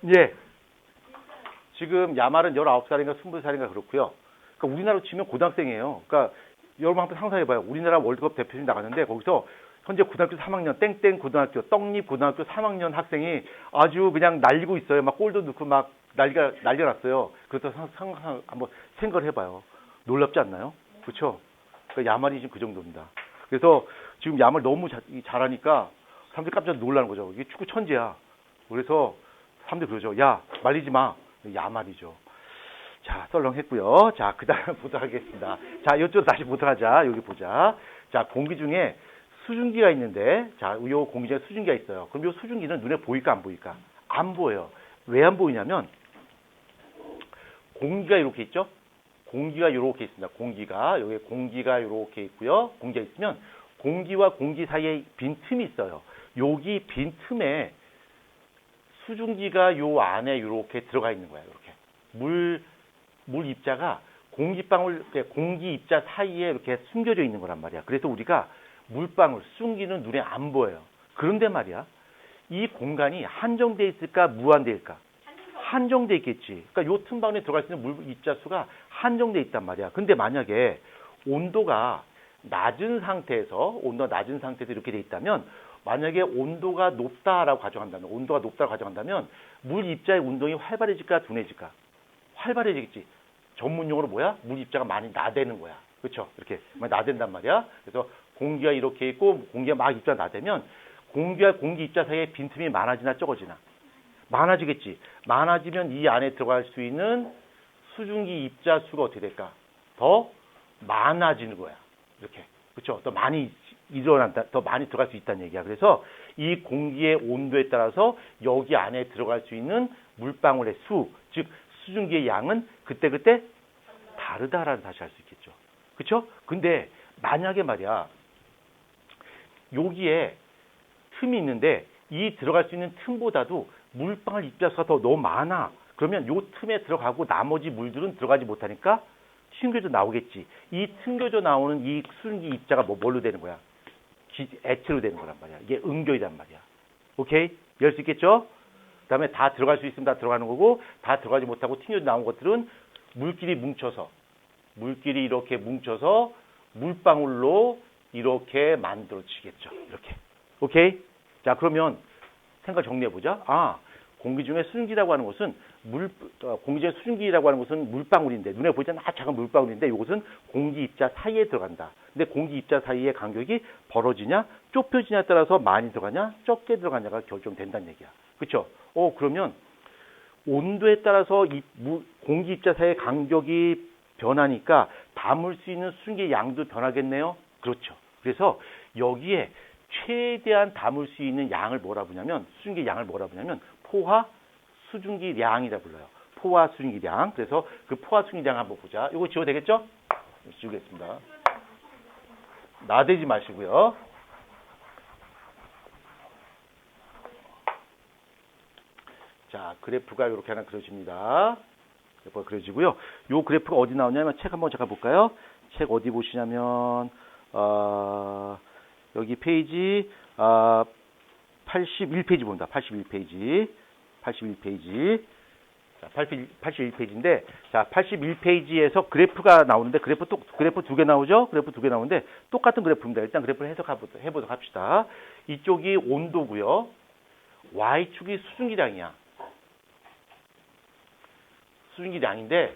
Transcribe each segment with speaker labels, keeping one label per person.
Speaker 1: 예. 지금 야말은 19살인가 20살인가 그렇고요. 그러니까 우리나라로 치면 고등학생이에요. 그러니까 여러분 한번 상상해봐요. 우리나라 월드컵 대표팀 나갔는데 거기서 현재 고등학교 3학년 땡땡 고등학교 떡잎 고등학교 3학년 학생이 아주 그냥 날리고 있어요. 막 골도 넣고 막 난리가 났어요. 그렇다 한번 생각을 해봐요. 놀랍지 않나요? 그렇죠? 그러니까 야말이 지금 그 정도입니다. 그래서 지금 야말 너무 잘하니까 사람들이 깜짝 놀라는 거죠. 이게 축구 천재야. 그래서 사람들이 그러죠. 야, 말리지 마. 야말이죠. 자, 썰렁했고요. 자, 그 다음 보도록 하겠습니다. 자, 이쪽 다시 보도록 하자. 여기 보자. 자, 공기 중에 수증기가 있는데, 자, 요 공기 중에 수증기가 있어요. 그럼 요 수증기는 눈에 보일까, 안 보일까? 안 보여요. 왜 안 보이냐면, 공기가 이렇게 있죠? 공기가 이렇게 있습니다. 공기가, 여기 공기가 이렇게 있고요. 공기가 있으면, 공기와 공기 사이에 빈 틈이 있어요. 여기 빈 틈에 수증기가 요 안에 이렇게 들어가 있는 거예요. 이렇게. 물 입자가 공기방울, 공기 입자 사이에 이렇게 숨겨져 있는 거란 말이야. 그래서 우리가 물방울, 수증기는 눈에 안 보여요. 그런데 말이야, 이 공간이 한정돼 있을까, 무한돼 있을까? 한정돼 있겠지. 그러니까 요 틈방 안에 들어갈 수 있는 물 입자 수가 한정돼 있단 말이야. 근데 만약에 온도가 낮은 상태에서 이렇게 돼 있다면, 만약에 온도가 높다라고 가정한다면 물 입자의 운동이 활발해질까, 둔해질까? 활발해지겠지. 전문용어로 뭐야? 물 입자가 많이 나대는 거야. 그렇죠? 이렇게 많이 나댄단 말이야. 그래서 공기가 이렇게 있고 공기가 막 입자 나대면 공기와 공기 입자 사이에 빈틈이 많아지나 적어지나? 많아지겠지. 많아지면 이 안에 들어갈 수 있는 수증기 입자 수가 어떻게 될까? 더 많아지는 거야. 이렇게. 그렇죠? 더 많이 더 많이 들어갈 수 있다는 얘기야. 그래서 이 공기의 온도에 따라서 여기 안에 들어갈 수 있는 물방울의 수, 즉 수증기의 양은 그때그때 다르다라는 다시 알 수 있겠죠. 그렇죠? 근데 만약에 말이야, 여기에 틈이 있는데 이 들어갈 수 있는 틈보다도 물방울 입자수가 더 너무 많아. 그러면 요 틈에 들어가고 나머지 물들은 들어가지 못하니까 튕겨져 나오겠지. 이 튕겨져 나오는 이 수증기 입자가 뭘로 되는 거야? 액체로 되는 거란 말이야. 이게 응결이란 말이야. 오케이? 이해할 수 있겠죠? 그 다음에 다 들어갈 수 있으면 다 들어가는 거고, 다 들어가지 못하고 튕겨져 나온 것들은 물끼리 이렇게 뭉쳐서 물방울로 이렇게 만들어지겠죠. 이렇게. 오케이? 자, 그러면 생각 정리해보자. 공기 중에 수증기라고 하는 것은 공기 중에 수증기라고 하는 것은 물방울인데, 눈에 보이잖아. 작은 물방울인데, 이것은 공기 입자 사이에 들어간다. 근데 공기 입자 사이의 간격이 벌어지냐, 좁혀지냐에 따라서 많이 들어가냐, 적게 들어가냐가 결정된다는 얘기야. 그렇죠? 그러면 온도에 따라서 공기 입자 사이의 간격이 변하니까 담을 수 있는 수증기의 양도 변하겠네요. 그렇죠. 그래서 여기에 최대한 담을 수 있는 양을 수증기 양을 뭐라 부르냐면 포화 수증기량이라 불러요. 포화 수증기량. 그래서 그 포화 수증기량 한번 보자. 이거 지워도 되겠죠? 지우겠습니다. 나대지 마시고요. 자, 그래프가 이렇게 하나 그려집니다. 그래프가 그려지고요. 요 그래프가 어디 나오냐면 책 한번 잠깐 볼까요? 책 어디 보시냐면 여기 페이지 81페이지 봅니다. 81페이지. 자, 81페이지인데, 자, 81페이지에서 그래프가 나오는데, 그래프 두 개 나오죠? 그래프 두 개 나오는데, 똑같은 그래프입니다. 일단 그래프를 해보도록 합시다. 이쪽이 온도고요. Y축이 수증기량이야. 수증기량인데,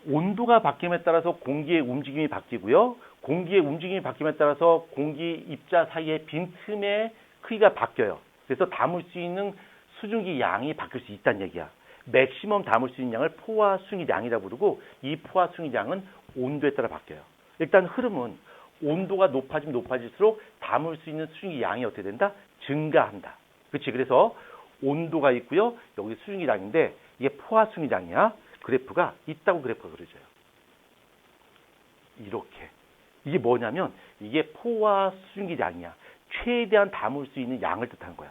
Speaker 1: 온도가 바뀜에 따라서 공기의 움직임이 바뀌고요. 공기의 움직임이 바뀜에 따라서 공기 입자 사이의 빈틈의 크기가 바뀌어요. 그래서 담을 수 있는 수증기 양이 바뀔 수 있다는 얘기야. 맥시멈 담을 수 있는 양을 포화 수증기량이라고 부르고, 이 포화 수증기량은 온도에 따라 바뀌어요. 일단 흐름은 온도가 높아질수록 담을 수 있는 수증기 양이 어떻게 된다? 증가한다. 그렇지? 그래서 온도가 있고요. 여기 수증기량인데 이게 포화 수증기량이야. 그래프가 있다고 그래프가 그려져요. 이렇게. 이게 뭐냐면 이게 포화 수증기량이야. 최대한 담을 수 있는 양을 뜻하는 거야.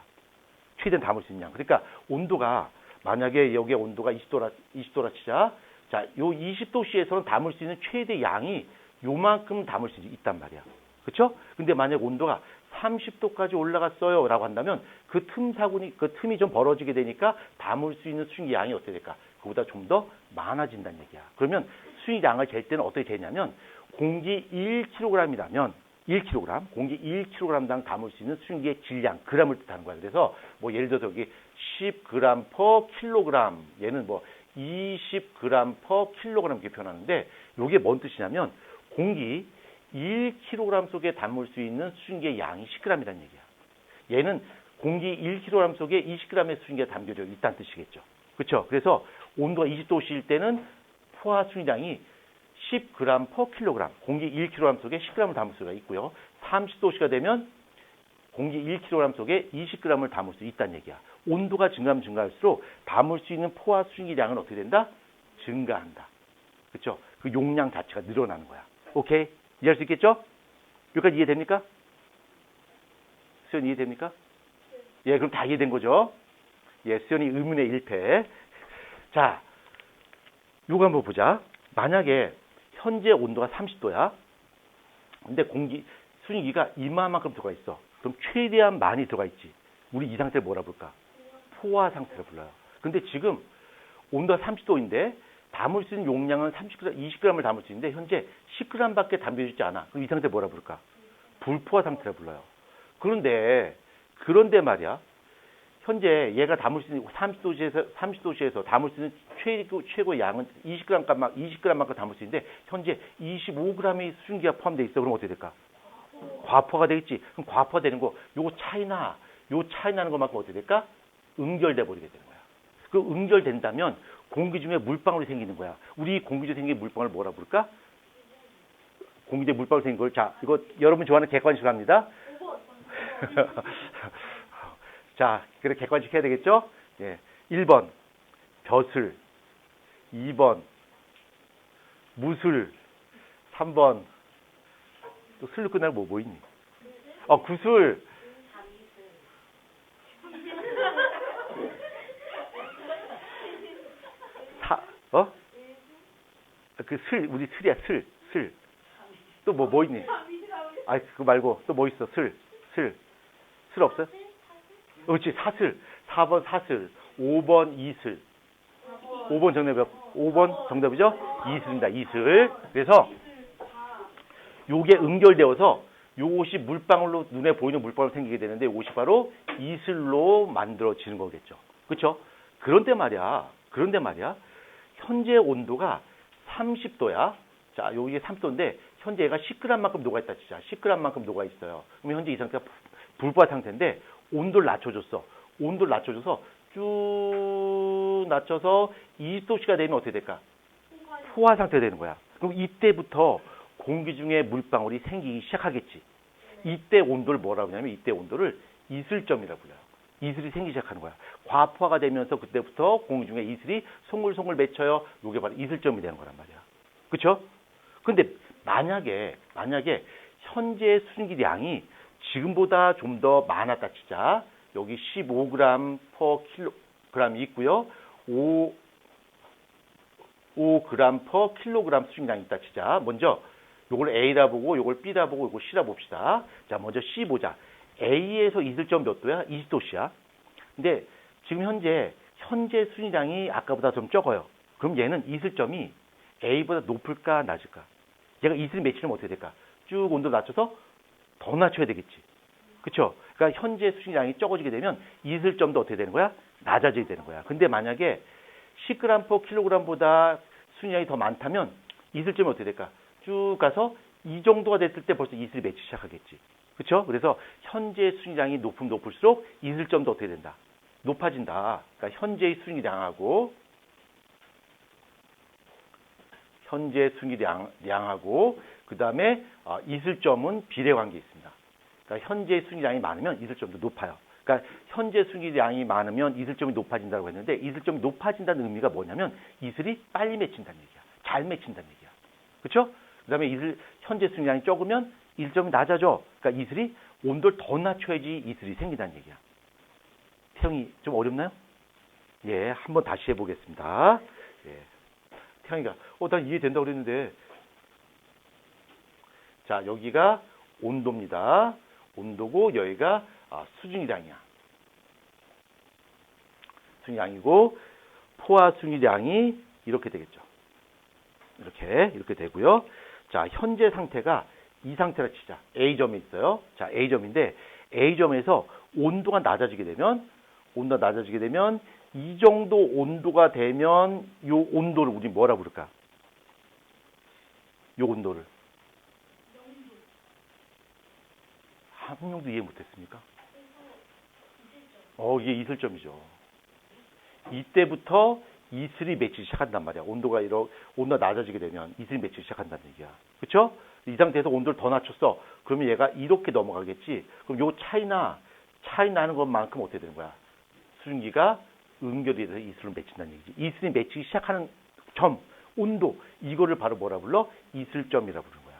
Speaker 1: 최대한 담을 수 있는 양. 그러니까 온도가 만약에 여기에 온도가 20도라 치자. 자, 요 20도씨에서는 담을 수 있는 최대 양이 요만큼 담을 수 있단 말이야. 그렇죠? 근데 만약 온도가 30도까지 올라갔어요 라고 한다면 그 틈이 좀 벌어지게 되니까 담을 수 있는 수증기 양이 어떻게 될까? 그보다 좀 더 많아진다는 얘기야. 그러면 수증기 양을 잴 때는 어떻게 되냐면 공기 1kg이라면 1kg, 공기 1kg당 담을 수 있는 수증기의 질량, g을 뜻하는 거야. 그래서 뭐 예를 들어서 여기 10g per kg, 얘는 뭐 20g per kg 이렇게 표현하는데 이게 뭔 뜻이냐면 공기 1kg 속에 담을 수 있는 수증기의 양이 10g이라는 얘기야. 얘는 공기 1kg 속에 20g의 수증기가 담겨져 있다는 뜻이겠죠. 그렇죠? 그래서 온도가 20도씨일 때는 포화 수증기량이 10g per kg, 공기 1kg 속에 10g을 담을 수가 있고요. 30도씨가 되면 공기 1kg 속에 20g을 담을 수 있다는 얘기야. 온도가 증가하면 증가할수록 담을 수 있는 포화 수증기량은 어떻게 된다? 증가한다. 그렇죠? 그 용량 자체가 늘어나는 거야. 오케이? 이해할 수 있겠죠? 여기까지 이해됩니까? 수연 이해됩니까? 예, 그럼 다 이해된 거죠? 예, 수연이 의문의 1패. 자, 요거 한번 보자. 만약에 현재 온도가 30도야. 근데 수증기가 이만큼 들어가 있어. 그럼 최대한 많이 들어가 있지. 우리 이 상태를 뭐라 부를까? 포화 상태를 불러요. 근데 지금 온도가 30도인데 담을 수 있는 용량은 20g을 담을 수 있는데 현재 10g밖에 담겨지지 않아. 그럼 이 상태 뭐라 부를까? 불포화 상태를 불러요. 그런데 말이야. 현재 얘가 담을 수 있는 30도씨에서 담을 수 있는 최고 양은 20g만큼 담을 수 있는데 현재 25g의 수증기가 포함되어 있어. 그럼 어떻게 될까? 과포화가 되겠지. 그럼 과포화 되는 거, 요 차이 나는 것만큼 어떻게 될까? 응결돼 버리게 되는 거야. 그 응결된다면 공기 중에 물방울이 생기는 거야. 우리 공기 중에 생긴 물방울 뭐라 부를까? 공기 중에 물방울 생긴 걸, 자, 이거 여러분 좋아하는 객관식으로 합니다. 자, 그래 객관식 해야 되겠죠? 예. 1번 벼슬, 2번 무술, 3번 또 술로 끝나는 뭐 있니? 구술. 우리 슬이야, 슬. 또 뭐 있니? 그거 말고 또 뭐 있어? 슬 없어요? 그렇지, 사슬. 4번 사슬, 5번 이슬. 5번 정답이죠? 이슬입니다, 이슬. 그래서 요게 응결되어서 요것이 물방울로, 눈에 보이는 물방울로 생기게 되는데 요것이 바로 이슬로 만들어지는 거겠죠. 그렇죠? 그런데 말이야. 현재 온도가 30도야. 자, 여기 30도인데 현재 얘가 10g만큼 녹아있다 치자. 10g만큼 녹아있어요. 그럼 현재 이 상태가 불포화 상태인데 온도를 낮춰줘서 쭉 낮춰서 20도씨가 되면 어떻게 될까? 포화 상태가 되는 거야. 그럼 이때부터 공기 중에 물방울이 생기기 시작하겠지. 이때 온도를 뭐라고 하냐면 이때 온도를 이슬점이라고 불러요. 이슬이 생기기 시작하는 거야. 과포화가 되면서 그때부터 공기 중에 이슬이 송글송글 맺혀요. 이게 바로 이슬점이 되는 거란 말이야. 그렇죠? 근데 만약에 현재 수증기량이 지금보다 좀 더 많았다 치자. 여기 15g per kg이 있고요. 5g per kg 수증기량이 있다 치자. 먼저 요걸 A라 보고 요걸 B라 보고 요걸 C라 봅시다. 자, 먼저 C 보자. A에서 이슬점 몇 도야? 20도씨야. 근데 지금 현재 수증기량이 아까보다 좀 적어요. 그럼 얘는 이슬점이 A보다 높을까 낮을까? 얘가 이슬이 맺히면 어떻게 될까? 쭉 온도 낮춰서 더 낮춰야 되겠지. 그렇죠? 그러니까 현재 수증기량이 적어지게 되면 이슬점도 어떻게 되는 거야? 낮아지게 되는 거야. 근데 만약에 10g per kg보다 수증기량이 더 많다면 이슬점이 어떻게 될까? 쭉 가서 이 정도가 됐을 때 벌써 이슬이 맺히기 시작하겠지. 그렇죠? 그래서 현재 수증기량이 높으면 높을수록 이슬점도 어떻게 된다? 높아진다. 그러니까 현재의 수증기량하고 그다음에 이슬점은 비례관계 있습니다. 그러니까 현재 수증기량이 많으면 이슬점도 높아요. 그러니까 현재 수증기량이 많으면 이슬점이 높아진다고 했는데 이슬점이 높아진다는 의미가 뭐냐면 이슬이 빨리 맺힌다는 얘기야. 잘 맺힌다는 얘기야. 그렇죠? 그다음에 현재 수증기량이 적으면 이슬점이 낮아져. 그러니까 이슬이 온도를 더 낮춰야지 이슬이 생긴다는 얘기야. 태영이 좀 어렵나요? 예, 한번 다시 해보겠습니다. 예. 태영이가 난 이해된다고 그랬는데, 자, 여기가 온도입니다. 온도고 여기가 수증기량이야. 수증기량이고 포화 수증기량이 이렇게 되겠죠. 이렇게 되고요. 자, 현재 상태가 이 상태라 치자. A점에 있어요. 자, A점인데 A점에서 온도가 낮아지게 되면 이 정도 온도가 되면 요 온도를 우리 뭐라 부를까? 요 온도를. 한 명도 이해 못했습니까? 이게 이슬점이죠. 이때부터 이슬이 맺히기 시작한단 말이야. 온도가 낮아지게 되면 이슬이 맺히기 시작한다는 얘기야. 그렇죠? 이 상태에서 온도를 더 낮췄어. 그러면 얘가 이렇게 넘어가겠지. 그럼 요 차이 나는 것만큼 어떻게 되는 거야? 수증기가 응결이 돼서 이슬을 맺힌다는 얘기지. 이슬이 맺히기 시작하는 점, 온도, 이거를 바로 뭐라 불러? 이슬점이라고 부르는 거야.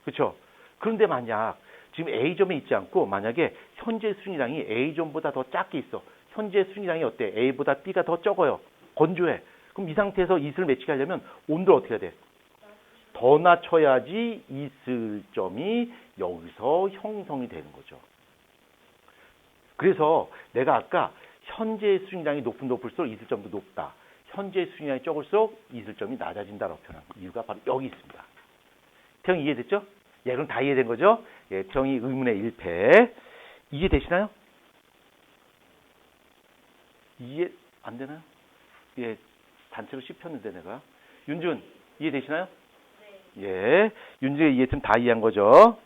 Speaker 1: 그렇죠? 그런데 만약 지금 A점에 있지 않고 만약에 현재 수증기량이 A점보다 더 작게 있어. 현재 수증기량이 어때? A보다 B가 더 적어요. 건조해. 그럼 이 상태에서 이슬을 맺히게 하려면 온도를 어떻게 해야 돼? 더 낮춰야지 이슬점이 여기서 형성이 되는 거죠. 그래서 내가 아까 현재 수증기량이 높을수록 이슬점도 높다. 현재 수증기량이 적을수록 이슬점이 낮아진다라고 표현한 이유가 바로 여기 있습니다. 태형이 이해됐죠? 예, 그럼 다 이해된 거죠? 예, 태형이 의문의 1패. 이해되시나요? 이해 안 되나요? 예, 단체로 씹혔는데 내가. 윤준, 이해되시나요? 네. 예, 윤준이가 이해했으면 다 이해한 거죠.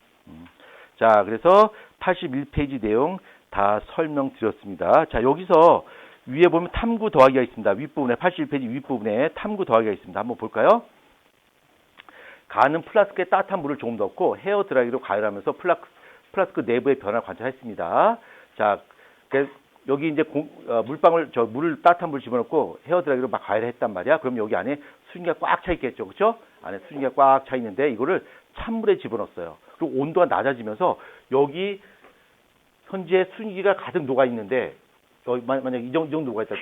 Speaker 1: 자, 그래서 81페이지 내용 다 설명드렸습니다. 자, 여기서 위에 보면 탐구 더하기가 있습니다. 윗부분에, 81페이지 윗부분에 탐구 더하기가 있습니다. 한번 볼까요? 가는 플라스크에 따뜻한 물을 조금 넣고 헤어 드라이기로 가열하면서 플라스크 내부의 변화를 관찰했습니다. 자, 여기 이제 물을 따뜻한 물 집어넣고 헤어 드라이기로 막 가열을 했단 말이야. 그럼 여기 안에 수증기가 꽉 차 있겠죠. 그렇죠? 안에 수증기가 꽉 차 있는데 이거를 찬물에 집어넣었어요. 그리고 온도가 낮아지면서 여기 현재 수증기가 가득 녹아 있는데 만약 이 정도 녹아 있다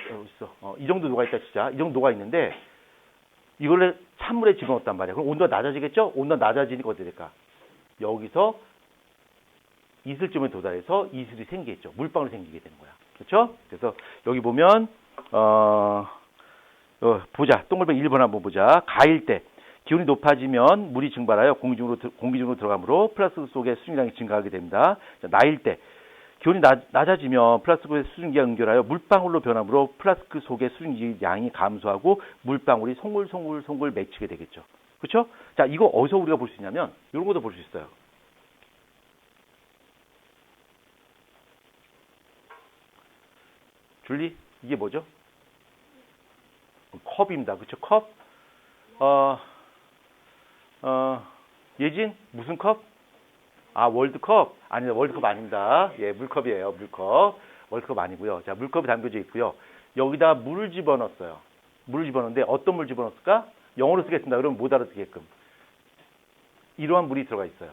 Speaker 1: 이 정도 녹아 있다 진짜 이 정도 녹아 있는데 이걸 찬물에 집어넣었단 말이야. 그럼 온도가 낮아지겠죠? 온도가 낮아지니까 어떻게 될까? 여기서 이슬점에 도달해서 이슬이 생기겠죠. 물방울이 생기게 되는 거야. 그렇죠? 그래서 여기 보면 보자. 동글뱅이 1번 한번 보자. 가일 때 기온이 높아지면 물이 증발하여 공기 중으로 들어가므로 플라스크 속의 수증기량이 증가하게 됩니다. 자, 나일 때 기온이 낮아지면 플라스크의 수증기가 응결하여 물방울로 변하므로 플라스크 속의 수증기량이 감소하고 물방울이 송글송글 맺히게 되겠죠. 그렇죠? 자, 이거 어디서 우리가 볼 수 있냐면 이런 것도 볼 수 있어요. 줄리, 이게 뭐죠? 컵입니다. 그렇죠? 컵. 예진, 무슨 컵? 월드컵? 아니다, 월드컵 아닙니다. 예, 물컵이에요, 물컵. 월드컵 아니고요. 자, 물컵이 담겨져 있고요. 여기다 물을 집어넣었어요. 물을 집어넣는데 어떤 물 집어넣었을까? 영어로 쓰겠습니다. 그러면 못 알아듣게끔. 이러한 물이 들어가 있어요.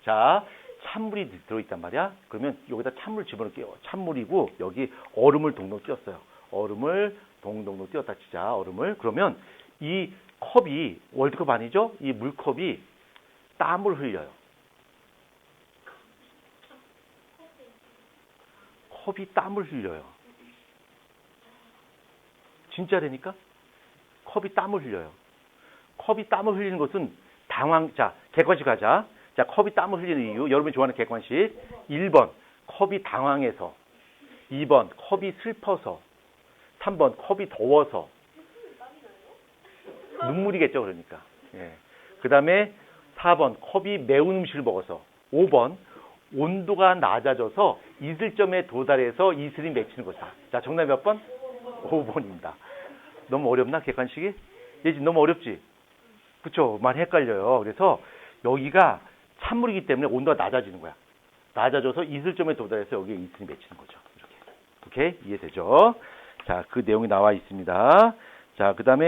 Speaker 1: 자, 찬물이 들어있단 말이야. 그러면 여기다 찬물 집어넣을게요. 찬물이고 여기 얼음을 동동 띄웠어요. 얼음을 동동 띄웠다 치자. 얼음을. 그러면 이 컵이 월드컵 아니죠? 이 물컵이 땀을 흘려요. 컵이 땀을 흘려요. 진짜라니까? 컵이 땀을 흘려요. 컵이 땀을 흘리는 것은 자, 객관식 가자. 자, 컵이 땀을 흘리는 이유. 여러분이 좋아하는 객관식. 1번, 컵이 당황해서. 2번, 컵이 슬퍼서. 3번, 컵이 더워서. 눈물이겠죠, 그러니까. 예. 그 다음에 4번, 컵이 매운 음식을 먹어서. 5번, 온도가 낮아져서 이슬점에 도달해서 이슬이 맺히는 것이다. 자, 정답이 몇 번? 5번입니다. 너무 어렵나, 객관식이? 예지, 너무 어렵지? 그쵸? 많이 헷갈려요. 그래서 여기가 찬물이기 때문에 온도가 낮아지는 거야. 낮아져서 이슬점에 도달해서 여기에 이슬이 맺히는 거죠. 이렇게. 오케이? 이해되죠? 자, 그 내용이 나와 있습니다. 자, 그 다음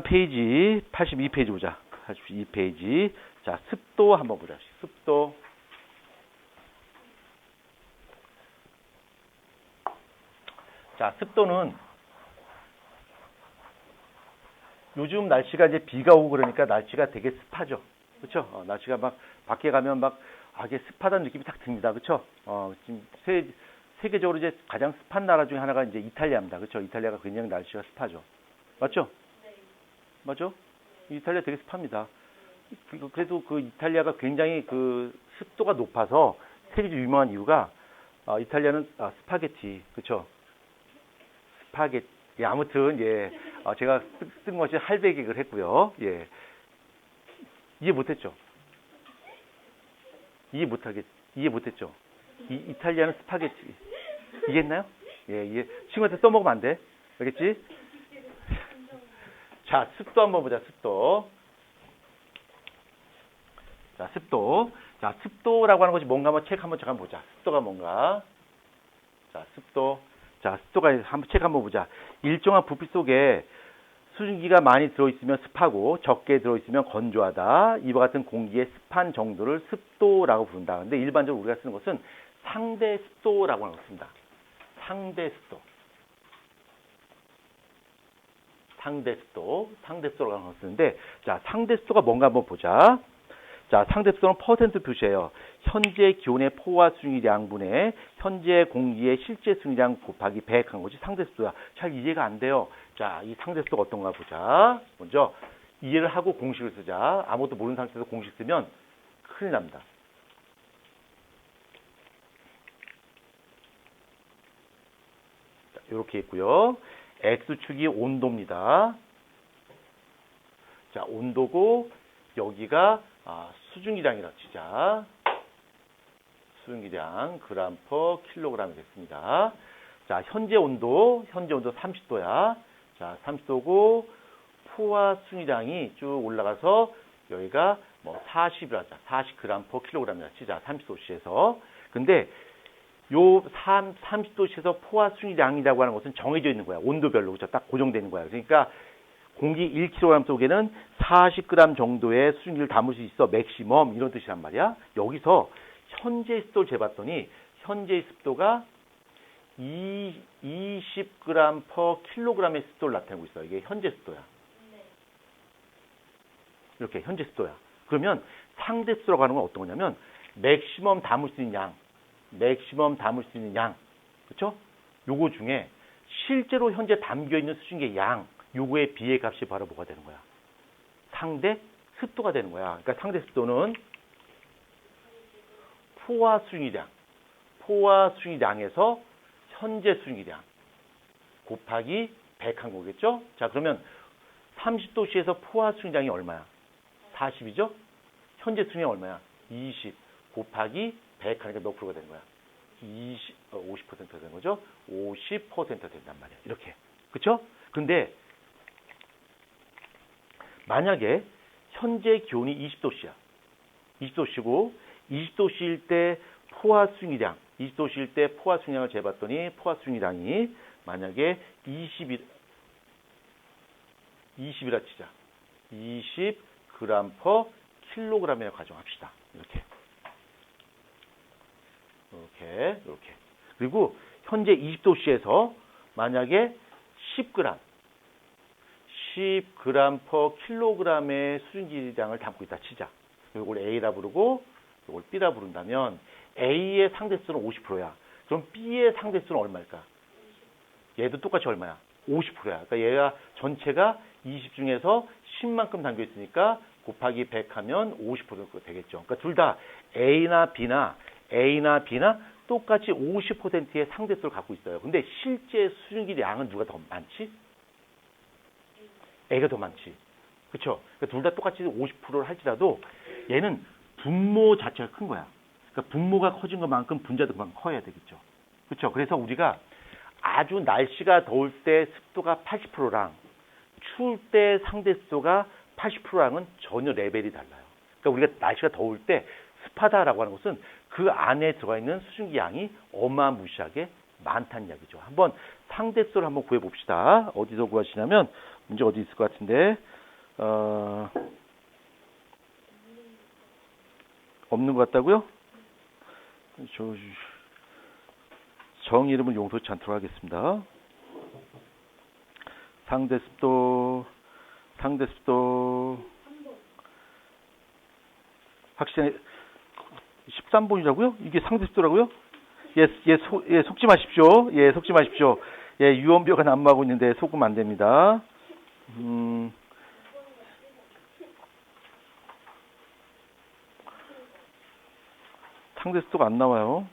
Speaker 1: 페이지, 82페이지 보자. 82페이지. 자, 습도 한번 보자. 습도. 자, 습도는 요즘 날씨가 이제 비가 오고 그러니까 날씨가 되게 습하죠. 그렇죠? 날씨가 막 밖에 가면 막 이게 습하다는 느낌이 딱 듭니다. 그렇죠? 지금 세계적으로 이제 가장 습한 나라 중에 하나가 이제 이탈리아입니다. 그렇죠? 이탈리아가 굉장히 날씨가 습하죠. 맞죠? 맞죠? 이탈리아 되게 습합니다. 그래도 그 이탈리아가 굉장히 그 습도가 높아서 세계적으로 유명한 이유가 이탈리아는 스파게티, 그렇죠? 스파게티. 예, 아무튼 예, 제가 쓴 것이 할배기를 했고요. 예, 이해 못했죠? 이해 못했죠? 이탈리아는 스파게티. 이해했나요? 예, 친구한테 써먹으면 안 돼. 알겠지? 자, 습도 한번 보자. 습도. 자, 습도. 자, 습도라고 하는 것이 뭔가 한번 책 한번 잠깐 보자. 습도가 뭔가. 자, 습도. 자, 습도가 한번 책 한번 보자. 일정한 부피 속에 수증기가 많이 들어있으면 습하고 적게 들어있으면 건조하다. 이와 같은 공기의 습한 정도를 습도라고 부른다. 근데 일반적으로 우리가 쓰는 것은 상대 습도라고 하는 것입니다. 상대 습도. 상대 습도라고 하는 것을 쓰는데, 자, 상대 습도가 뭔가 한번 보자. 자, 상대 습도는 퍼센트 표시예요. 현재 기온의 포화 수증기량분의 현재 공기의 실제 수증기량 곱하기 100 한 것이 상대 습도야. 잘 이해가 안 돼요. 자, 이 상대 습도가 어떤가 보자. 먼저 이해를 하고 공식을 쓰자. 아무것도 모르는 상태에서 공식 쓰면 큰일 납니다. 자, 이렇게 있고요. X축이 온도입니다. 자, 온도고 여기가 수증기량이라고 치자. 수증기량 그램 퍼 킬로그램이 됐습니다. 자, 현재 온도 30도야. 자, 30도고 포화 수증기량이 쭉 올라가서 여기가 뭐 40이라 하자. 40g 퍼 킬로그램이라 치자. 30도씨에서. 근데 요 30도씨에서 포화 수증기량이라고 하는 것은 정해져 있는 거야. 온도별로. 그렇죠? 딱 고정되어 있는 거야. 그러니까 공기 1kg 속에는 40g 정도의 수증기를 담을 수 있어. 맥시멈 이런 뜻이란 말이야. 여기서 현재 습도를 재봤더니 현재 습도가 20g 퍼 킬로그램의 습도를 나타내고 있어. 이게 현재 습도야. 이렇게 현재 습도야. 그러면 상대 습도라고 하는 건 어떤 거냐면 맥시멈 담을 수 있는 양. 맥시멈 담을 수 있는 양. 그렇죠? 요거 중에 실제로 현재 담겨 있는 수증기의 양. 요거의 비의 값이 바로 뭐가 되는 거야? 상대 습도가 되는 거야. 그러니까 상대 습도는 포화 수증기량에서 현재 수증기량 곱하기 100 한 거겠죠? 자, 그러면 30도씨에서 포화 수증기량이 얼마야? 40이죠? 현재 수증기량이 얼마야? 20 곱하기 100 하니까 몇 프로가 되는 거야? 50%가 되는 거죠? 50%가 된단 말이야. 이렇게. 그쵸? 근데 만약에 현재 기온이 20도씨야. 20도씨고 20도씨일 때 포화 수증기량, 20도씨일 때 포화 수증기량을 재봤더니 포화 수증기량이 만약에 20이라 치자. 20g 퍼 킬로그램이라고 가정합시다. 이렇게. 그리고 현재 20도씨에서 만약에 10g 퍼 킬로그램의 수증기량을 담고 있다 치자. 이걸 A라 부르고 이걸 B라 부른다면 A의 상대수는 50%야. 그럼 B의 상대수는 얼마일까? 얘도 똑같이 얼마야? 50%야. 그러니까 얘가 전체가 20 중에서 10만큼 담겨 있으니까 곱하기 100 하면 50%가 되겠죠. 그러니까 둘 다 A나 B나 똑같이 50%의 상대수를 갖고 있어요. 근데 실제 수증기량은 누가 더 많지? A가 더 많지. 그렇죠? 그러니까 둘 다 똑같이 50%를 할지라도 얘는 분모 자체가 큰 거야. 그러니까 분모가 커진 것만큼 분자도 그만큼 커야 되겠죠. 그렇죠? 그래서 우리가 아주 날씨가 더울 때 습도가 80%랑 추울 때 상대 습도가 80%랑은 전혀 레벨이 달라요. 그러니까 우리가 날씨가 더울 때 습하다라고 하는 것은 그 안에 들어가 있는 수증기 양이 어마무시하게 많다는 이야기죠. 한번 상대 습도를 한번 구해 봅시다. 어디서 구하시냐면 문제 어디 있을 것 같은데 없는 것 같다고요? 정 이름은 용서치 않도록 하겠습니다. 상대 습도 상대 습도 확실히 13번이라고요? 이게 상대 습도라고요? 예, 속지 마십시오. 예, 속지 마십시오. 예, 유언비어가 난무하고 있는데 속으면 안 됩니다. 상대 습도가 안 나와요.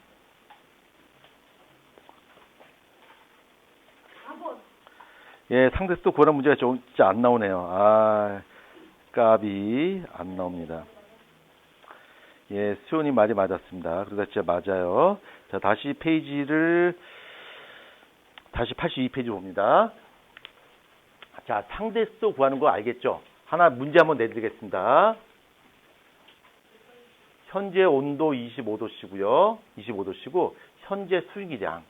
Speaker 1: 예, 상대 습도 구하는 문제가 진짜 안 나오네요. 아, 까비 안 나옵니다. 예, 수연이 말이 맞았습니다. 그러다 진짜 맞아요. 자, 다시 82페이지 봅니다. 자, 상대 습도 구하는 거 알겠죠? 하나 문제 한번 내드리겠습니다. 현재 온도 25도씨고요. 25도씨고 현재 수증기량.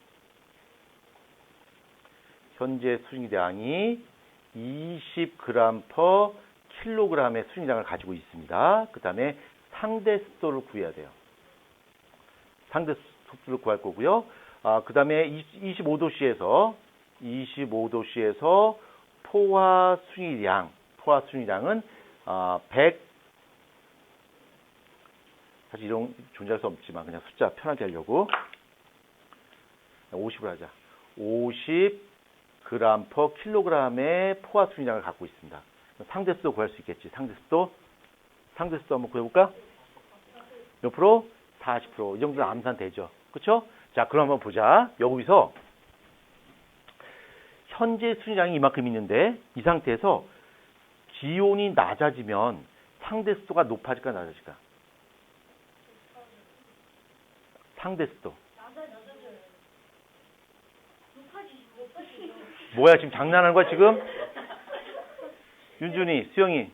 Speaker 1: 현재 수증기량이 20g/kg의 수증기량을 가지고 있습니다. 그 다음에 상대 습도를 구해야 돼요. 상대 습도를 구할 거고요. 그 다음에 25도씨에서 포화 수증기량은 100, 사실 이런 존재할 수 없지만 그냥 숫자 편하게 하려고 50을 하자. 50g/kg의 포화 수증기량을 갖고 있습니다. 상대 습도 구할 수 있겠지. 상대 습도 한번 구해볼까? 몇 프로? 40%. 이 정도는 암산 되죠. 그렇죠? 자, 그럼 한번 보자. 여기서 현재 수증기량이 이만큼 있는데 이 상태에서 기온이 낮아지면 상대 습도가 높아질까 낮아질까? 상대 습도. 뭐야, 지금 장난하는 거야, 지금? 윤준이, 수영이,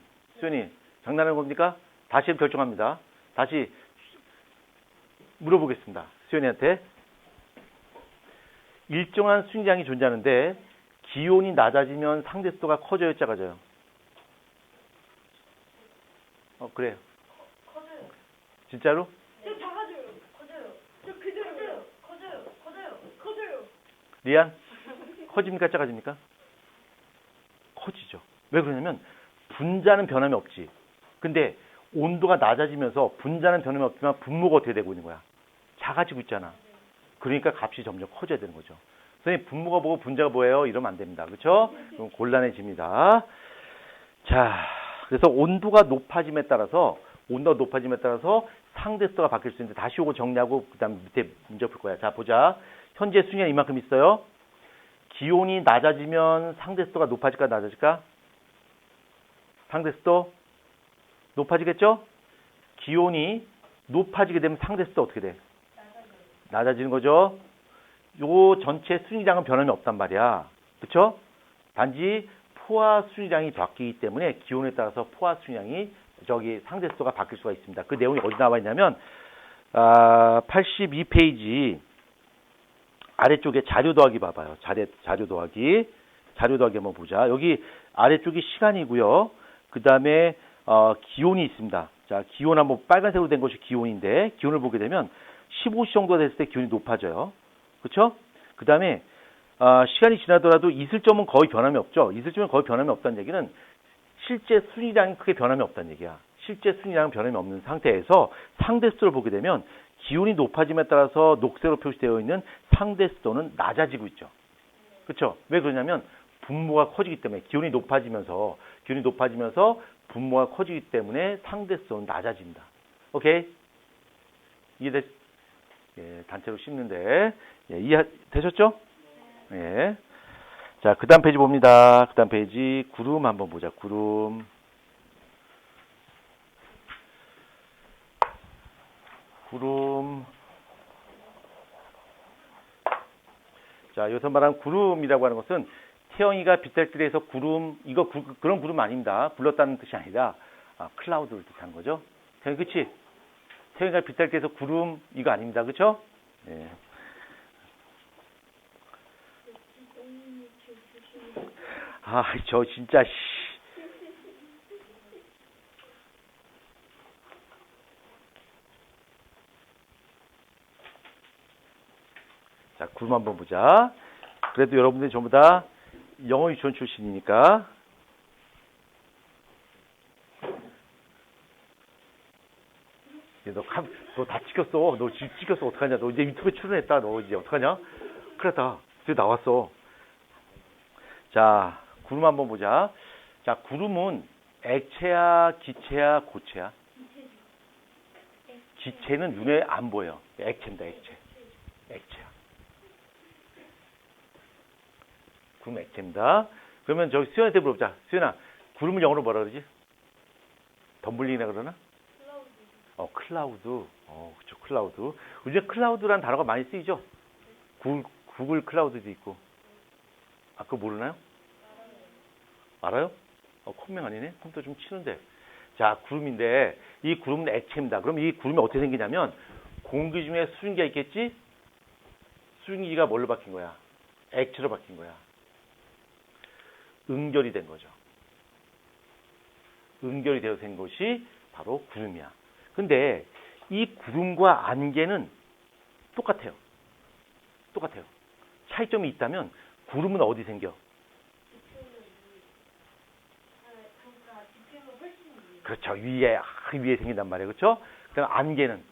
Speaker 1: 장난하는 겁니까? 다시 결정합니다. 다시 물어보겠습니다. 수연이한테. 일정한 수증기량이 존재하는데 기온이 낮아지면 상대 습도가 커져요, 작아져요? 그래요.
Speaker 2: 커져요.
Speaker 1: 진짜로?
Speaker 2: 저 작아져요. 커져요. 저 그대로요. 커져요.
Speaker 1: 리안? 커집니까, 작아집니까? 커지죠. 왜 그러냐면 분자는 변함이 없지. 근데 온도가 낮아지면서 분자는 변함이 없지만 분모가 어떻게 되고 있는 거야? 작아지고 있잖아. 그러니까 값이 점점 커져야 되는 거죠. 선생님, 분모가 뭐고 분자가 뭐예요? 이러면 안 됩니다. 그렇죠? 그럼 곤란해집니다. 자, 그래서 온도가 높아짐에 따라서 상대 습도가 바뀔 수 있는데 다시 요거 정리하고 그다음 밑에 문제 풀 거야. 자, 보자. 현재 수증기량이 이만큼 있어요. 기온이 낮아지면 상대 습도가 높아질까 낮아질까? 상대 습도 높아지겠죠? 기온이 높아지게 되면 상대 습도 어떻게 돼? 낮아지는 거죠. 요 전체 수증기량은 변함이 없단 말이야. 그렇죠? 단지 포화 수증기량이 바뀌기 때문에 기온에 따라서 포화 수증기량이 상대 습도가 바뀔 수가 있습니다. 그 내용이 어디 나와 있냐면 82페이지 아래쪽에 자료 더하기 봐봐요. 자료 더하기 한번 보자. 여기 아래쪽이 시간이고요. 그 다음에 기온이 있습니다. 자, 기온 한번 빨간색으로 된 것이 기온인데 기온을 보게 되면 15시 정도 됐을 때 기온이 높아져요. 그렇죠? 그 다음에 시간이 지나더라도 이슬점은 거의 변함이 없죠. 이슬점은 거의 변함이 없다는 얘기는 실제 수증기량이 크게 변함이 없다는 얘기야. 실제 수증기량은 변함이 없는 상태에서 상대 습도를 보게 되면 기온이 높아짐에 따라서 녹색으로 표시되어 있는 상대 습도는 낮아지고 있죠. 그렇죠? 왜 그러냐면 분모가 커지기 때문에 기온이 높아지면서 분모가 커지기 때문에 상대 습도는 낮아집니다. 오케이? 이해됐? 예, 단체로 씹는데 이해되셨죠? 예. 자, 그 다음 페이지 봅니다. 그 다음 페이지 구름 한번 보자. 구름. 자, 여기서 말하는 구름이라고 하는 것은 태영이가 빗달길에서 구름, 그런 구름 아닙니다. 불렀다는 뜻이 아니라 클라우드를 뜻하는 거죠. 태영이, 그치? 태영이가 빗달길에서 구름, 이거 아닙니다. 그쵸? 예. 저 진짜, 자, 구름 한번 보자. 그래도 여러분들이 전부 다 영어 유치원 출신이니까 너 다 찍혔어. 너 지금 찍혔어. 어떡하냐. 너 이제 유튜브에 출연했다. 너 이제 어떡하냐. 큰일 났다. 이제 나왔어. 자, 구름 한번 보자. 자, 구름은 액체야, 기체야, 고체야? 기체는 눈에 안 보여. 액체입니다, 액체. 액체야. 구름 액체입니다. 그러면 저기 수연한테 물어보자. 수연아, 구름을 영어로 뭐라 그러지? 덤블링이라 그러나? 클라우드. 그쵸, 클라우드. 요즘 클라우드라는 단어가 많이 쓰이죠? 구글 클라우드도 있고. 그거 모르나요? 알아요? 컴맹 아니네? 컴퓨터 좀 치는데. 자, 구름인데, 이 구름은 액체입니다. 그럼 이 구름이 어떻게 생기냐면, 공기 중에 수증기가 있겠지? 수증기가 뭘로 바뀐 거야? 액체로 바뀐 거야. 응결이 된 거죠. 응결이 되어서 된 것이 바로 구름이야. 근데 이 구름과 안개는 똑같아요. 똑같아요. 차이점이 있다면 구름은 어디 생겨? 그렇죠. 위에 생긴단 말이에요. 그렇죠? 그다음 안개는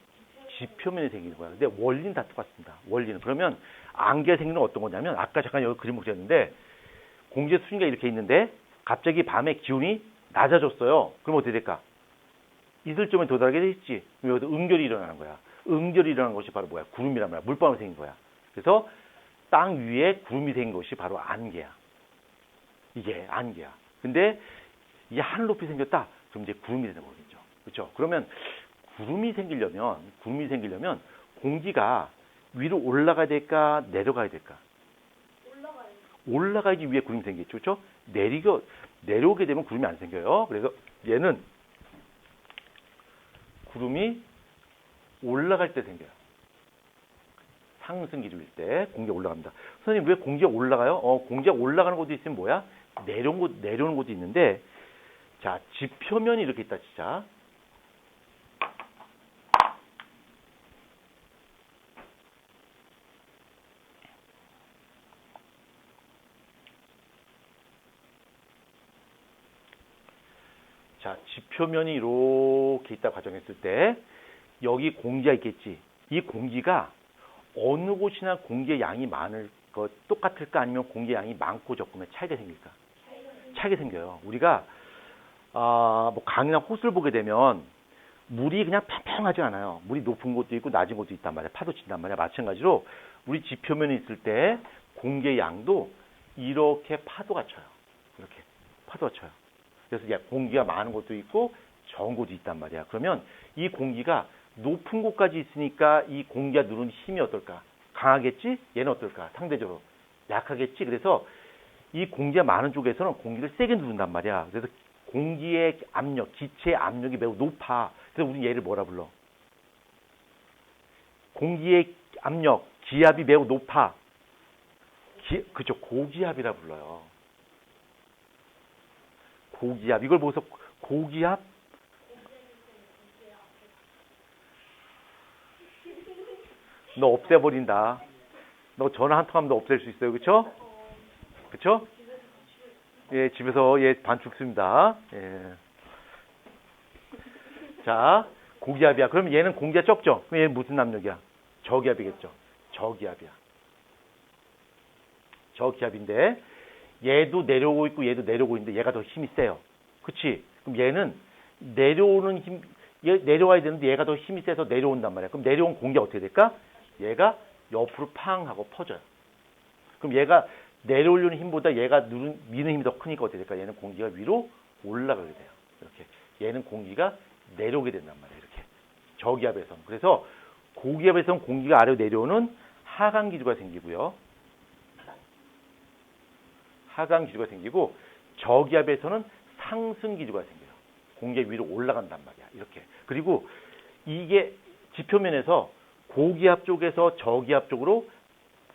Speaker 1: 지표면에 생기는 거야. 근데 원리는 다 똑같습니다. 원리는. 그러면 안개가 생기는 건 어떤 거냐면 아까 잠깐 여기 그림 그렸는데 공기의 수증기가 이렇게 있는데 갑자기 밤에 기온이 낮아졌어요. 그럼 어떻게 될까? 이슬점에 도달하게 돼 있지. 그럼 여기서 응결이 일어나는 거야. 응결이 일어나는 것이 바로 뭐야? 구름이란 말이야. 물방울 생긴 거야. 그래서 땅 위에 구름이 생긴 것이 바로 안개야. 이게 안개야. 근데 이게 하늘 높이 생겼다. 그럼 이제 구름이 되는 거겠죠. 그렇죠? 그러면 구름이 생기려면 공기가 위로 올라가야 될까? 내려가야 될까? 올라가야지 위에 구름이 생기겠죠. 그렇죠? 내려오게 되면 구름이 안 생겨요. 그래서 얘는 구름이 올라갈 때 생겨요. 상승 기류일 때 공기가 올라갑니다. 선생님 왜 공기가 올라가요? 공기가 올라가는 곳도 있으면 뭐야? 내려오는 곳도 있는데 자, 지표면이 이렇게 있다 진짜. 자, 지표면이 이렇게 있다 가정했을 때 여기 공기가 있겠지. 이 공기가 어느 곳이나 공기의 양이 많을 것 똑같을까 아니면 공기의 양이 많고 적으면 차이가 생길까? 차이가 생겨요. 우리가 뭐 강이나 호수를 보게 되면 물이 그냥 팽팽하지 않아요. 물이 높은 곳도 있고 낮은 곳도 있단 말이야. 파도 친단 말이야. 마찬가지로 우리 지표면에 있을 때 공기의 양도 이렇게 파도가 쳐요. 이렇게 파도가 쳐요. 그래서 공기가 많은 곳도 있고 적은 곳도 있단 말이야. 그러면 이 공기가 높은 곳까지 있으니까 이 공기가 누르는 힘이 어떨까? 강하겠지? 얘는 어떨까? 상대적으로 약하겠지? 그래서 이 공기가 많은 쪽에서는 공기를 세게 누른단 말이야. 그래서 공기의 압력, 기체의 압력이 매우 높아. 그래서 우리 얘를 뭐라 불러? 공기의 압력, 기압이 매우 높아. 그죠? 고기압이라 불러요. 고기압. 이걸 보고서 고기압? 너 없애버린다. 너 전화 한 통하면 너 없앨 수 있어요. 그쵸? 그쵸? 예, 집에서 반죽 씁니다. 예. 자, 고기압이야. 그럼 얘는 공기가 적죠? 그럼 얘는 무슨 압력이야? 저기압이겠죠? 저기압이야. 저기압인데 얘도 내려오고 있고 얘도 내려오고 있는데 얘가 더 힘이 세요. 그치? 그럼 얘는 내려오는 힘, 얘 내려와야 되는데 얘가 더 힘이 세서 내려온단 말이야. 그럼 내려온 공기가 어떻게 될까? 얘가 옆으로 팡 하고 퍼져요. 그럼 얘가 내려오려는 힘보다 얘가 미는 힘이 더 크니까 어떻게 될까? 얘는 공기가 위로 올라가게 돼요. 이렇게. 얘는 공기가 내려오게 된단 말이에요. 이렇게. 저기압에서는. 그래서 고기압에서는 공기가 아래로 내려오는 하강 기류가 생기고요. 하강 기류가 생기고 저기압에서는 상승 기류가 생겨요. 공기가 위로 올라간단 말이야. 이렇게. 그리고 이게 지표면에서 고기압 쪽에서 저기압 쪽으로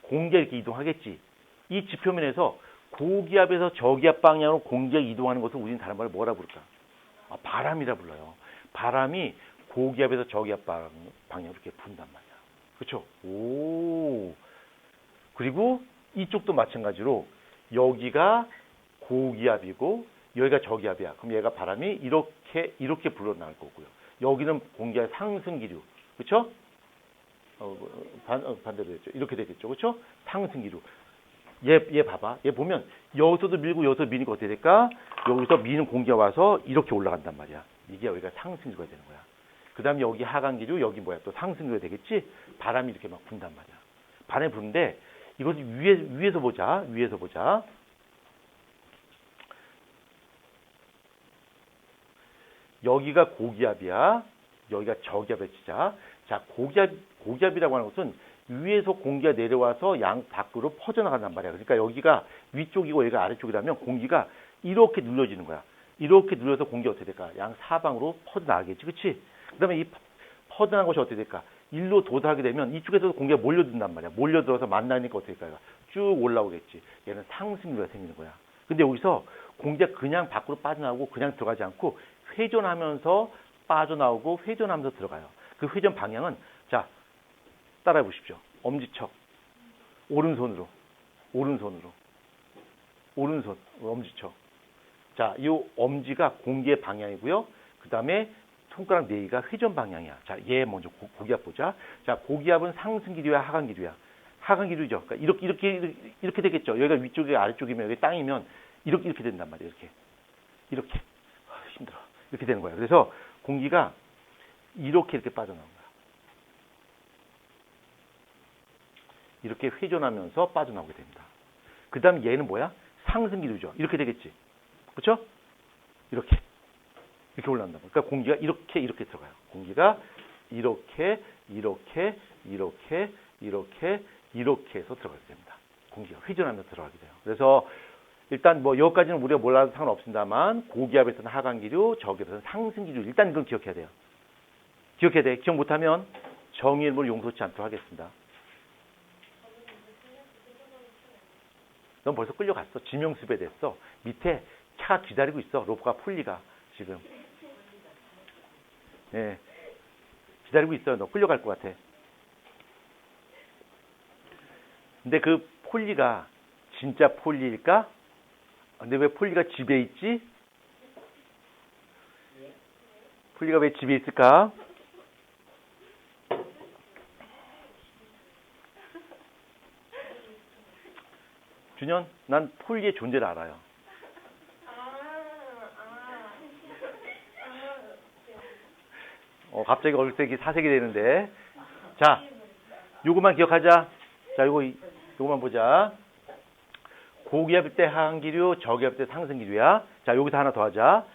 Speaker 1: 공기가 이렇게 이동하겠지. 이 지표면에서 고기압에서 저기압 방향으로 공기가 이동하는 것을 우리는 다른 말로 뭐라 부를까? 바람이라 불러요. 바람이 고기압에서 저기압 방향으로 이렇게 분단 말이야. 그렇죠? 오. 그리고 이쪽도 마찬가지로 여기가 고기압이고 여기가 저기압이야. 그럼 얘가 바람이 이렇게 불어나올 거고요. 여기는 공기압 상승 기류. 그렇죠? 반대로 됐죠. 이렇게 되겠죠. 그렇죠? 상승 기류. 얘 봐봐. 얘 보면 여기서도 밀고 여기서 미니까 어떻게 될까? 여기서 미는 공기가 와서 이렇게 올라간단 말이야. 이게 여기가 상승 기류가 되는 거야. 그 다음에 여기 하강 기류, 여기 뭐야? 또 상승 기류가 되겠지? 바람이 이렇게 막 분단 말이야. 바람이 부는데 이것을 위에서 보자. 위에서 보자. 여기가 고기압이야. 여기가 저기압을 치자. 자, 고기압이라고 하는 것은 위에서 공기가 내려와서 양 밖으로 퍼져나간단 말이야. 그러니까 여기가 위쪽이고 여기가 아래쪽이라면 공기가 이렇게 눌러지는 거야. 이렇게 눌려서 공기가 어떻게 될까? 양 사방으로 퍼져나가겠지. 그치? 그 다음에 이 퍼져나간 것이 어떻게 될까? 일로 도달하게 되면 이쪽에서도 공기가 몰려든단 말이야. 몰려들어서 만나니까 어떻게 될까? 쭉 올라오겠지. 얘는 상승류가 생기는 거야. 근데 여기서 공기가 그냥 밖으로 빠져나오고 그냥 들어가지 않고 회전하면서 빠져나오고 회전하면서 들어가요. 그 회전 방향은 자 따라해 보십시오. 엄지척 오른손으로 오른손 엄지척. 자, 이 엄지가 공기의 방향이고요. 그 다음에 손가락 4개가 회전 방향이야. 자, 얘 먼저 고기압 보자. 자, 고기압은 상승 기류야, 하강 기류야. 하강 기류죠. 그러니까 이렇게 되겠죠. 여기가 위쪽이 아래쪽이면 여기 땅이면 이렇게 된단 말이에요. 이렇게 힘들어. 이렇게 되는 거야. 그래서 공기가 이렇게 빠져나온 거야. 이렇게 회전하면서 빠져나오게 됩니다. 그 다음 얘는 뭐야? 상승 기류죠. 이렇게 되겠지. 그렇죠? 이렇게 올라온다. 그러니까 공기가 이렇게 들어가요. 공기가 이렇게 해서 들어가게 됩니다. 공기가 회전하면서 들어가게 돼요. 그래서 일단 뭐 여기까지는 우리가 몰라도 상관없습니다만 고기압에서는 하강 기류, 저기압에서는 상승 기류. 일단 이건 기억해야 돼요. 기억해야 돼. 기억 못하면 정의 일부를 용서치 않도록 하겠습니다. 넌 벌써 끌려갔어. 지명수배 됐어. 밑에 차가 기다리고 있어. 로프가 풀리가 지금. 네, 기다리고 있어요. 너 끌려갈 것 같아. 근데 그 폴리가 진짜 폴리일까? 근데 왜 폴리가 집에 있지? 폴리가 왜 집에 있을까? 준현, 난 폴리의 존재를 알아요. 갑자기 얼색이 사색이 되는데. 자, 요것만 기억하자. 자, 요거만 보자. 고기압일 때 하강기류, 저기압일 때 상승기류야. 자, 여기서 하나 더 하자.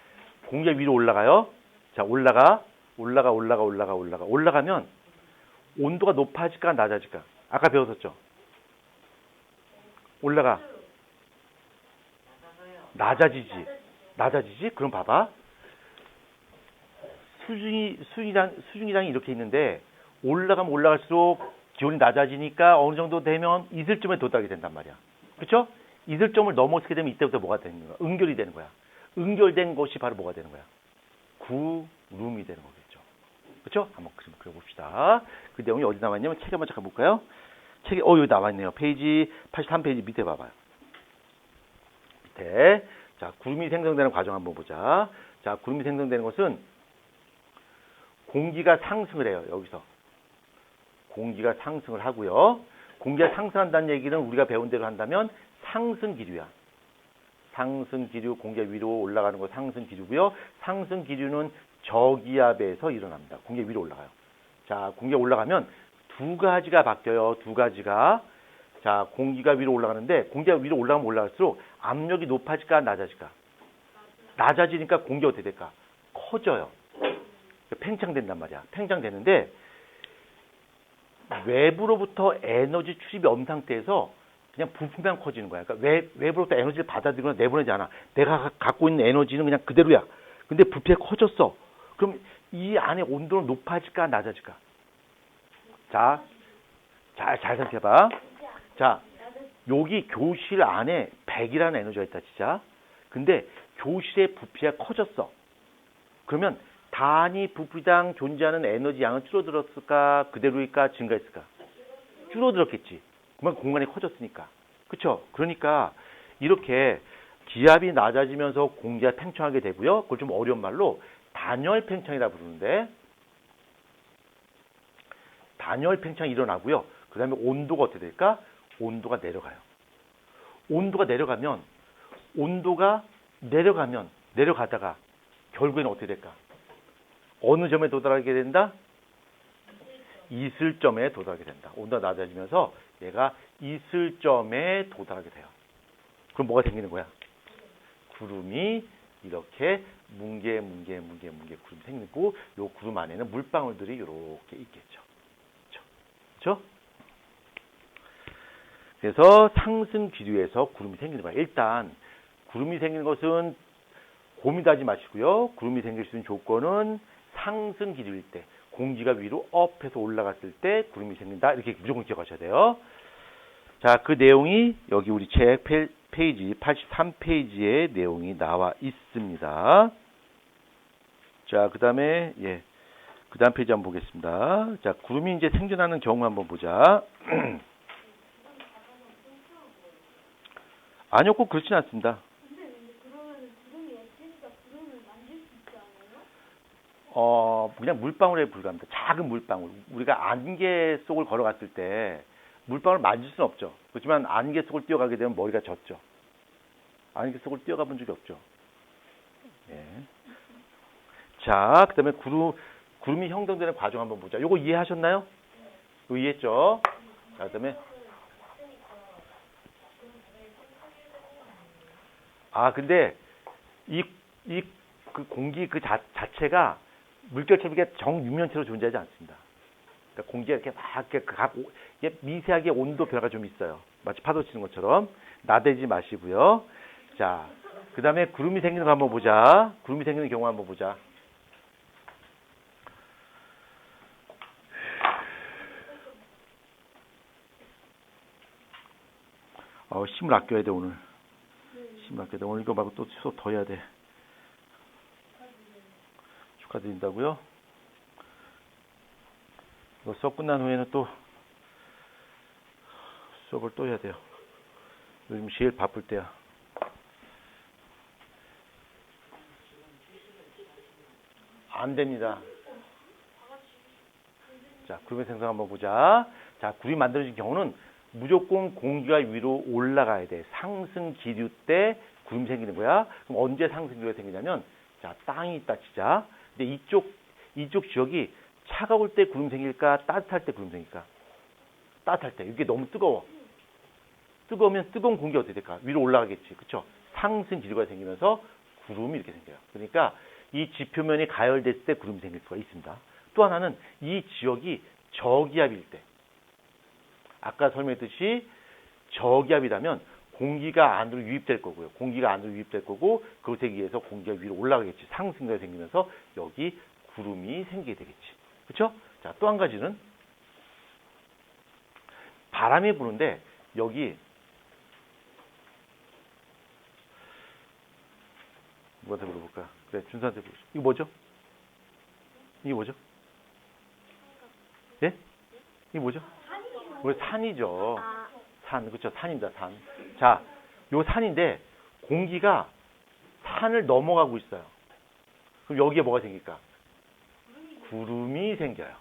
Speaker 1: 공기가 위로 올라가요. 자, 올라가면 온도가 높아질까, 낮아질까? 아까 배웠었죠? 올라가. 낮아지지? 그럼 봐봐. 수중이랑이 이렇게 있는데 올라가면 올라갈수록 기온이 낮아지니까 어느 정도 되면 이슬점에 도달하게 된단 말이야. 그렇죠? 이슬점을 넘어서게 되면 이때부터 뭐가 되는 거야? 응결이 되는 거야. 응결된 것이 바로 뭐가 되는 거야? 구름이 되는 거겠죠. 그렇죠? 한번 그려봅시다. 그 내용이 어디 나와 있냐면 책에 한번 잠깐 볼까요? 책에 여기 나와 있네요. 페이지 83페이지 밑에 봐봐요. 밑에. 자, 구름이 생성되는 과정 한번 보자. 자, 구름이 생성되는 것은 공기가 상승을 해요. 여기서. 공기가 상승을 하고요. 공기가 상승한다는 얘기는 우리가 배운 대로 한다면 상승기류야. 상승기류, 공기가 위로 올라가는 거 상승기류고요. 상승기류는 저기압에서 일어납니다. 공기가 위로 올라가요. 자, 공기가 올라가면 두 가지가 바뀌어요. 두 가지가. 자, 공기가 위로 올라가는데 공기가 위로 올라가면 올라갈수록 압력이 높아질까, 낮아질까? 낮아지니까 공기가 어떻게 될까? 커져요. 팽창된단 말이야. 팽창되는데 외부로부터 에너지 출입이 없는 상태에서 그냥 부품만 커지는 거야. 그러니까 외부로부터 에너지를 받아들이거나 내보내지 않아. 내가 갖고 있는 에너지는 그냥 그대로야. 근데 부피가 커졌어. 그럼 이 안에 온도는 높아질까, 낮아질까? 자, 잘 생각해봐. 자, 여기 교실 안에 100이라는 에너지가 있다, 진짜. 근데 교실의 부피가 커졌어. 그러면 단위 부피당 존재하는 에너지 양은 줄어들었을까? 그대로일까? 증가했을까? 줄어들었겠지. 그만큼 공간이 커졌으니까. 그렇죠? 그러니까 이렇게 기압이 낮아지면서 공기가 팽창하게 되고요. 그걸 좀 어려운 말로 단열 팽창이라 부르는데, 단열 팽창이 일어나고요. 그 다음에 온도가 어떻게 될까? 온도가 내려가요. 온도가 내려가다가 결국에는 어떻게 될까? 어느 점에 도달하게 된다? 이슬점에 도달하게 된다. 온도가 낮아지면서 얘가 이슬점에 도달하게 돼요. 그럼 뭐가 생기는 거야? 구름이 이렇게 뭉게 구름이 생기고, 요 구름 안에는 물방울들이 이렇게 있겠죠. 그렇죠? 그래서 상승 기류에서 구름이 생기는 거야. 일단 구름이 생기는 것은 고민하지 마시고요. 구름이 생길 수 있는 조건은 상승 기류일 때, 공기가 위로 업해서 올라갔을 때 구름이 생긴다. 이렇게 무조건 기억하셔야 돼요. 자, 그 내용이 여기 우리 책 페이지 83페이지에 내용이 나와 있습니다. 자, 그 다음에 그 다음 페이지 한번 보겠습니다. 자, 구름이 이제 생겨나는 경우 한번 보자. 아니요, 꼭 그렇진 않습니다.
Speaker 2: 근데 그러면 구름이 없으니까 구름을 만질 수 있지 않아요?
Speaker 1: 그냥 물방울에 불과합니다. 작은 물방울. 우리가 안개 속을 걸어갔을 때 물방울 만질 수는 없죠. 그렇지만 안개 속을 뛰어가게 되면 머리가 젖죠. 안개 속을 뛰어가 본 적이 없죠. 예. 자, 그 다음에 구름이 형성되는 과정 한번 보자. 요거 이해하셨나요? 이거 이해했죠? 자, 그 다음에 근데 그 공기 그 자체가 물결처럼 이렇게 정육면체로 존재하지 않습니다. 그러니까 공기가 이렇게 막 이게 미세하게 온도 변화가 좀 있어요. 마치 파도 치는 것처럼. 나대지 마시고요. 자, 그 다음에 구름이 생기는 거 한번 보자. 구름이 생기는 경우 한번 보자. 힘을 아껴야 돼, 오늘. 힘을 아껴야 돼. 오늘 이거 말고 또 수업 더 해야 돼. 축하드린다고요? 이거 수업 끝난 후에는 또 수업을 또 해야 돼요. 요즘 제일 바쁠 때야. 안 됩니다. 자, 구름의 생성 한번 보자. 자, 구름이 만들어진 경우는 무조건 공기가 위로 올라가야 돼. 상승 기류 때 구름이 생기는 거야. 그럼 언제 상승 기류가 생기냐면, 자, 땅이 있다 치자. 근데 이쪽 지역이 차가울 때 구름 생길까? 따뜻할 때 구름 생길까? 따뜻할 때. 이게 너무 뜨거워. 뜨거우면 뜨거운 공기가 어떻게 될까? 위로 올라가겠지. 그쵸? 상승 기류가 생기면서 구름이 이렇게 생겨요. 그러니까 이 지표면이 가열됐을 때 구름이 생길 수가 있습니다. 또 하나는 이 지역이 저기압일 때. 아까 설명했듯이 저기압이라면 공기가 안으로 유입될 거고요. 공기가 안으로 유입될 거고, 그것에 의해서 공기가 위로 올라가겠지. 상승기가 생기면서 여기 구름이 생기게 되겠지. 그렇죠? 자, 또 한 가지는 바람이 부는데 여기 누구한테 물어볼까? 그래, 준수한테 물어볼까? 이거 뭐죠? 이게 뭐죠? 예? 이게 뭐죠? 우리 산이죠. 산, 그렇죠? 산입니다, 산. 자, 요 산인데 공기가 산을 넘어가고 있어요. 그럼 여기에 뭐가 생길까? 구름이 생겨요.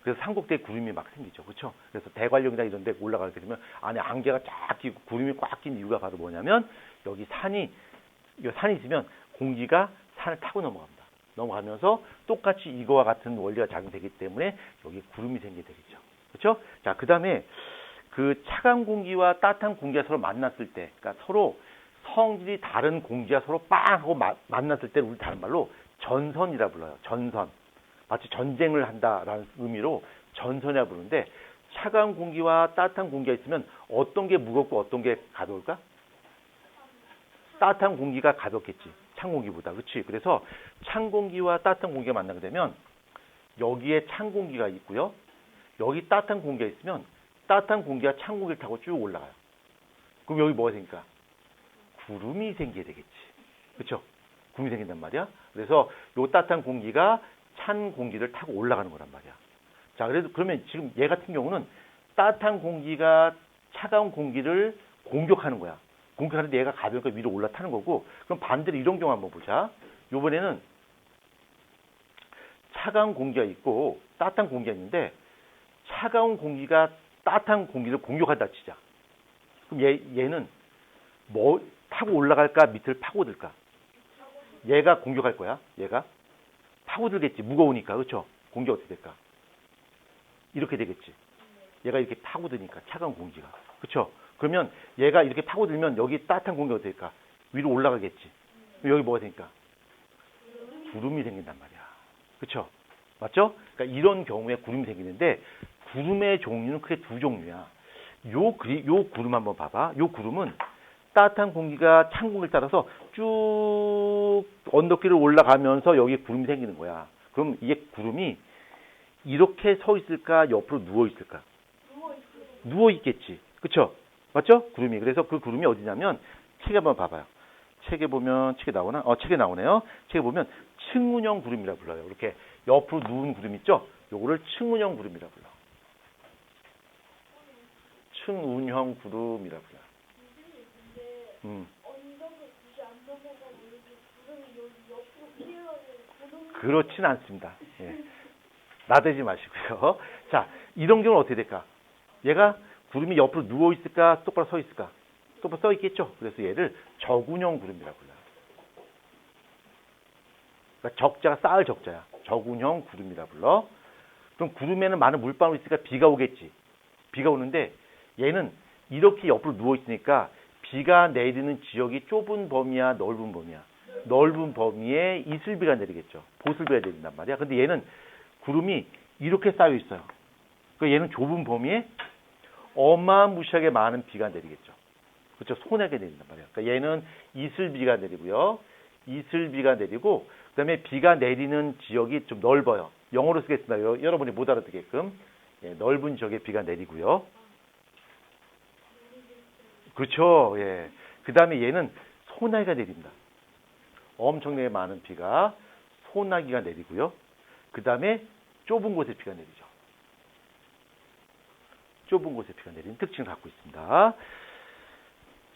Speaker 1: 그래서 산꼭대기에 구름이 막 생기죠. 그렇죠? 그래서 대관령이나 이런 데 올라가게 되면 안에 안개가 쫙 끼고 구름이 꽉 낀 이유가 바로 뭐냐면, 여기 산이 있으면 공기가 산을 타고 넘어갑니다. 넘어가면서 똑같이 이거와 같은 원리가 작용되기 때문에 여기 구름이 생기게 되겠죠. 그렇죠? 자, 그 다음에 그 차가운 공기와 따뜻한 공기가 서로 만났을 때, 그러니까 서로 성질이 다른 공기가 서로 빵 하고 만났을 때 우리 다른 말로 전선이라 불러요. 전선. 마치 전쟁을 한다라는 의미로 전선이라 부르는데, 차가운 공기와 따뜻한 공기가 있으면 어떤 게 무겁고 어떤 게 가벼울까? 따뜻한 공기가 가볍겠지. 찬 공기보다. 그렇지? 그래서 찬 공기와 따뜻한 공기가 만나게 되면 여기에 찬 공기가 있고요. 여기 따뜻한 공기가 있으면 따뜻한 공기가 찬 공기를 타고 쭉 올라가요. 그럼 여기 뭐가 생길까? 구름이 생기게 되겠지. 그렇죠? 구름이 생긴단 말이야. 그래서 요 따뜻한 공기가 찬 공기를 타고 올라가는 거란 말이야. 자, 그래서 그러면 지금 얘 같은 경우는 따뜻한 공기가 차가운 공기를 공격하는 거야. 공격하는데 얘가 가벼우니까 위로 올라타는 거고, 그럼 반대로 이런 경우 한번 보자. 요번에는 차가운 공기가 있고 따뜻한 공기가 있는데 차가운 공기가 따뜻한 공기를 공격한다 치자. 그럼 얘는 뭐 타고 올라갈까 밑을 파고들까? 얘가 공격할 거야. 얘가 파고들겠지. 무거우니까. 그렇죠? 공격 어떻게 될까? 이렇게 되겠지. 얘가 이렇게 파고드니까 차가운 공기가. 그렇죠? 그러면 얘가 이렇게 파고들면 여기 따뜻한 공기가 어떻게 될까? 위로 올라가겠지. 여기 뭐가 되니까? 구름이 생긴단 말이야. 그렇죠? 맞죠? 그러니까 이런 경우에 구름이 생기는데 구름의 종류는 크게 두 종류야. 요 구름 한번 봐봐. 요 구름은 따뜻한 공기가 찬 공기를 따라서 쭉 언덕길을 올라가면서 여기 구름이 생기는 거야. 그럼 이게 구름이 이렇게 서 있을까? 옆으로 누워 있을까? 누워 있겠지. 그렇죠? 맞죠? 구름이. 그래서 그 구름이 어디냐면 책에 한번 봐봐요. 책에 보면 책에 나오나? 책에 나오네요. 책에 보면 층운형 구름이라 불러요. 이렇게 옆으로 누운 구름 있죠? 요거를 층운형 구름이라 불러. 층운형 구름이라 불러.
Speaker 2: 언덕을 굳이 안 넘어가고 이렇게 구름이 여기 옆으로 피어가지고
Speaker 1: 그렇진 않습니다. 예. 나대지 마시고요. 자, 이런 경우는 어떻게 될까? 얘가 구름이 옆으로 누워 있을까? 똑바로 서 있을까? 똑바로 서 있겠죠? 그래서 얘를 적운형 구름이라 불러요. 그러니까 적자가 쌓을 적자야. 적운형 구름이라 불러. 그럼 구름에는 많은 물방울이 있으니까 비가 오겠지. 비가 오는데 얘는 이렇게 옆으로 누워 있으니까 비가 내리는 지역이 좁은 범위야, 넓은 범위야. 넓은 범위에 이슬비가 내리겠죠. 보슬비가 내린단 말이야. 근데 얘는 구름이 이렇게 쌓여 있어요. 그러니까 얘는 좁은 범위에 어마무시하게 많은 비가 내리겠죠. 그렇죠. 소나게 내린단 말이야. 그러니까 얘는 이슬비가 내리고요. 이슬비가 내리고 그다음에 비가 내리는 지역이 좀 넓어요. 영어로 쓰겠습니다. 여러분이 못 알아듣게끔. 예, 넓은 지역에 비가 내리고요. 그렇죠. 예. 그다음에 얘는 소나기가 내립니다. 엄청나게 많은 비가 소나기가 내리고요. 그다음에 좁은 곳에 비가 내리죠. 좁은 곳에 비가 내리는 특징을 갖고 있습니다.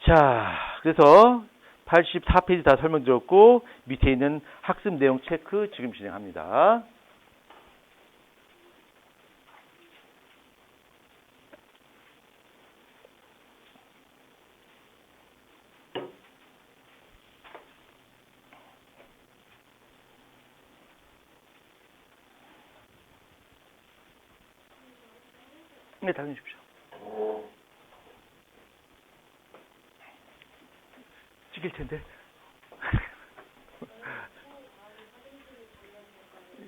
Speaker 1: 자, 그래서 84페이지 다 설명드렸고 밑에 있는 학습 내용 체크 지금 진행합니다. 네, 당연히 주십시오. 찍힐 텐데.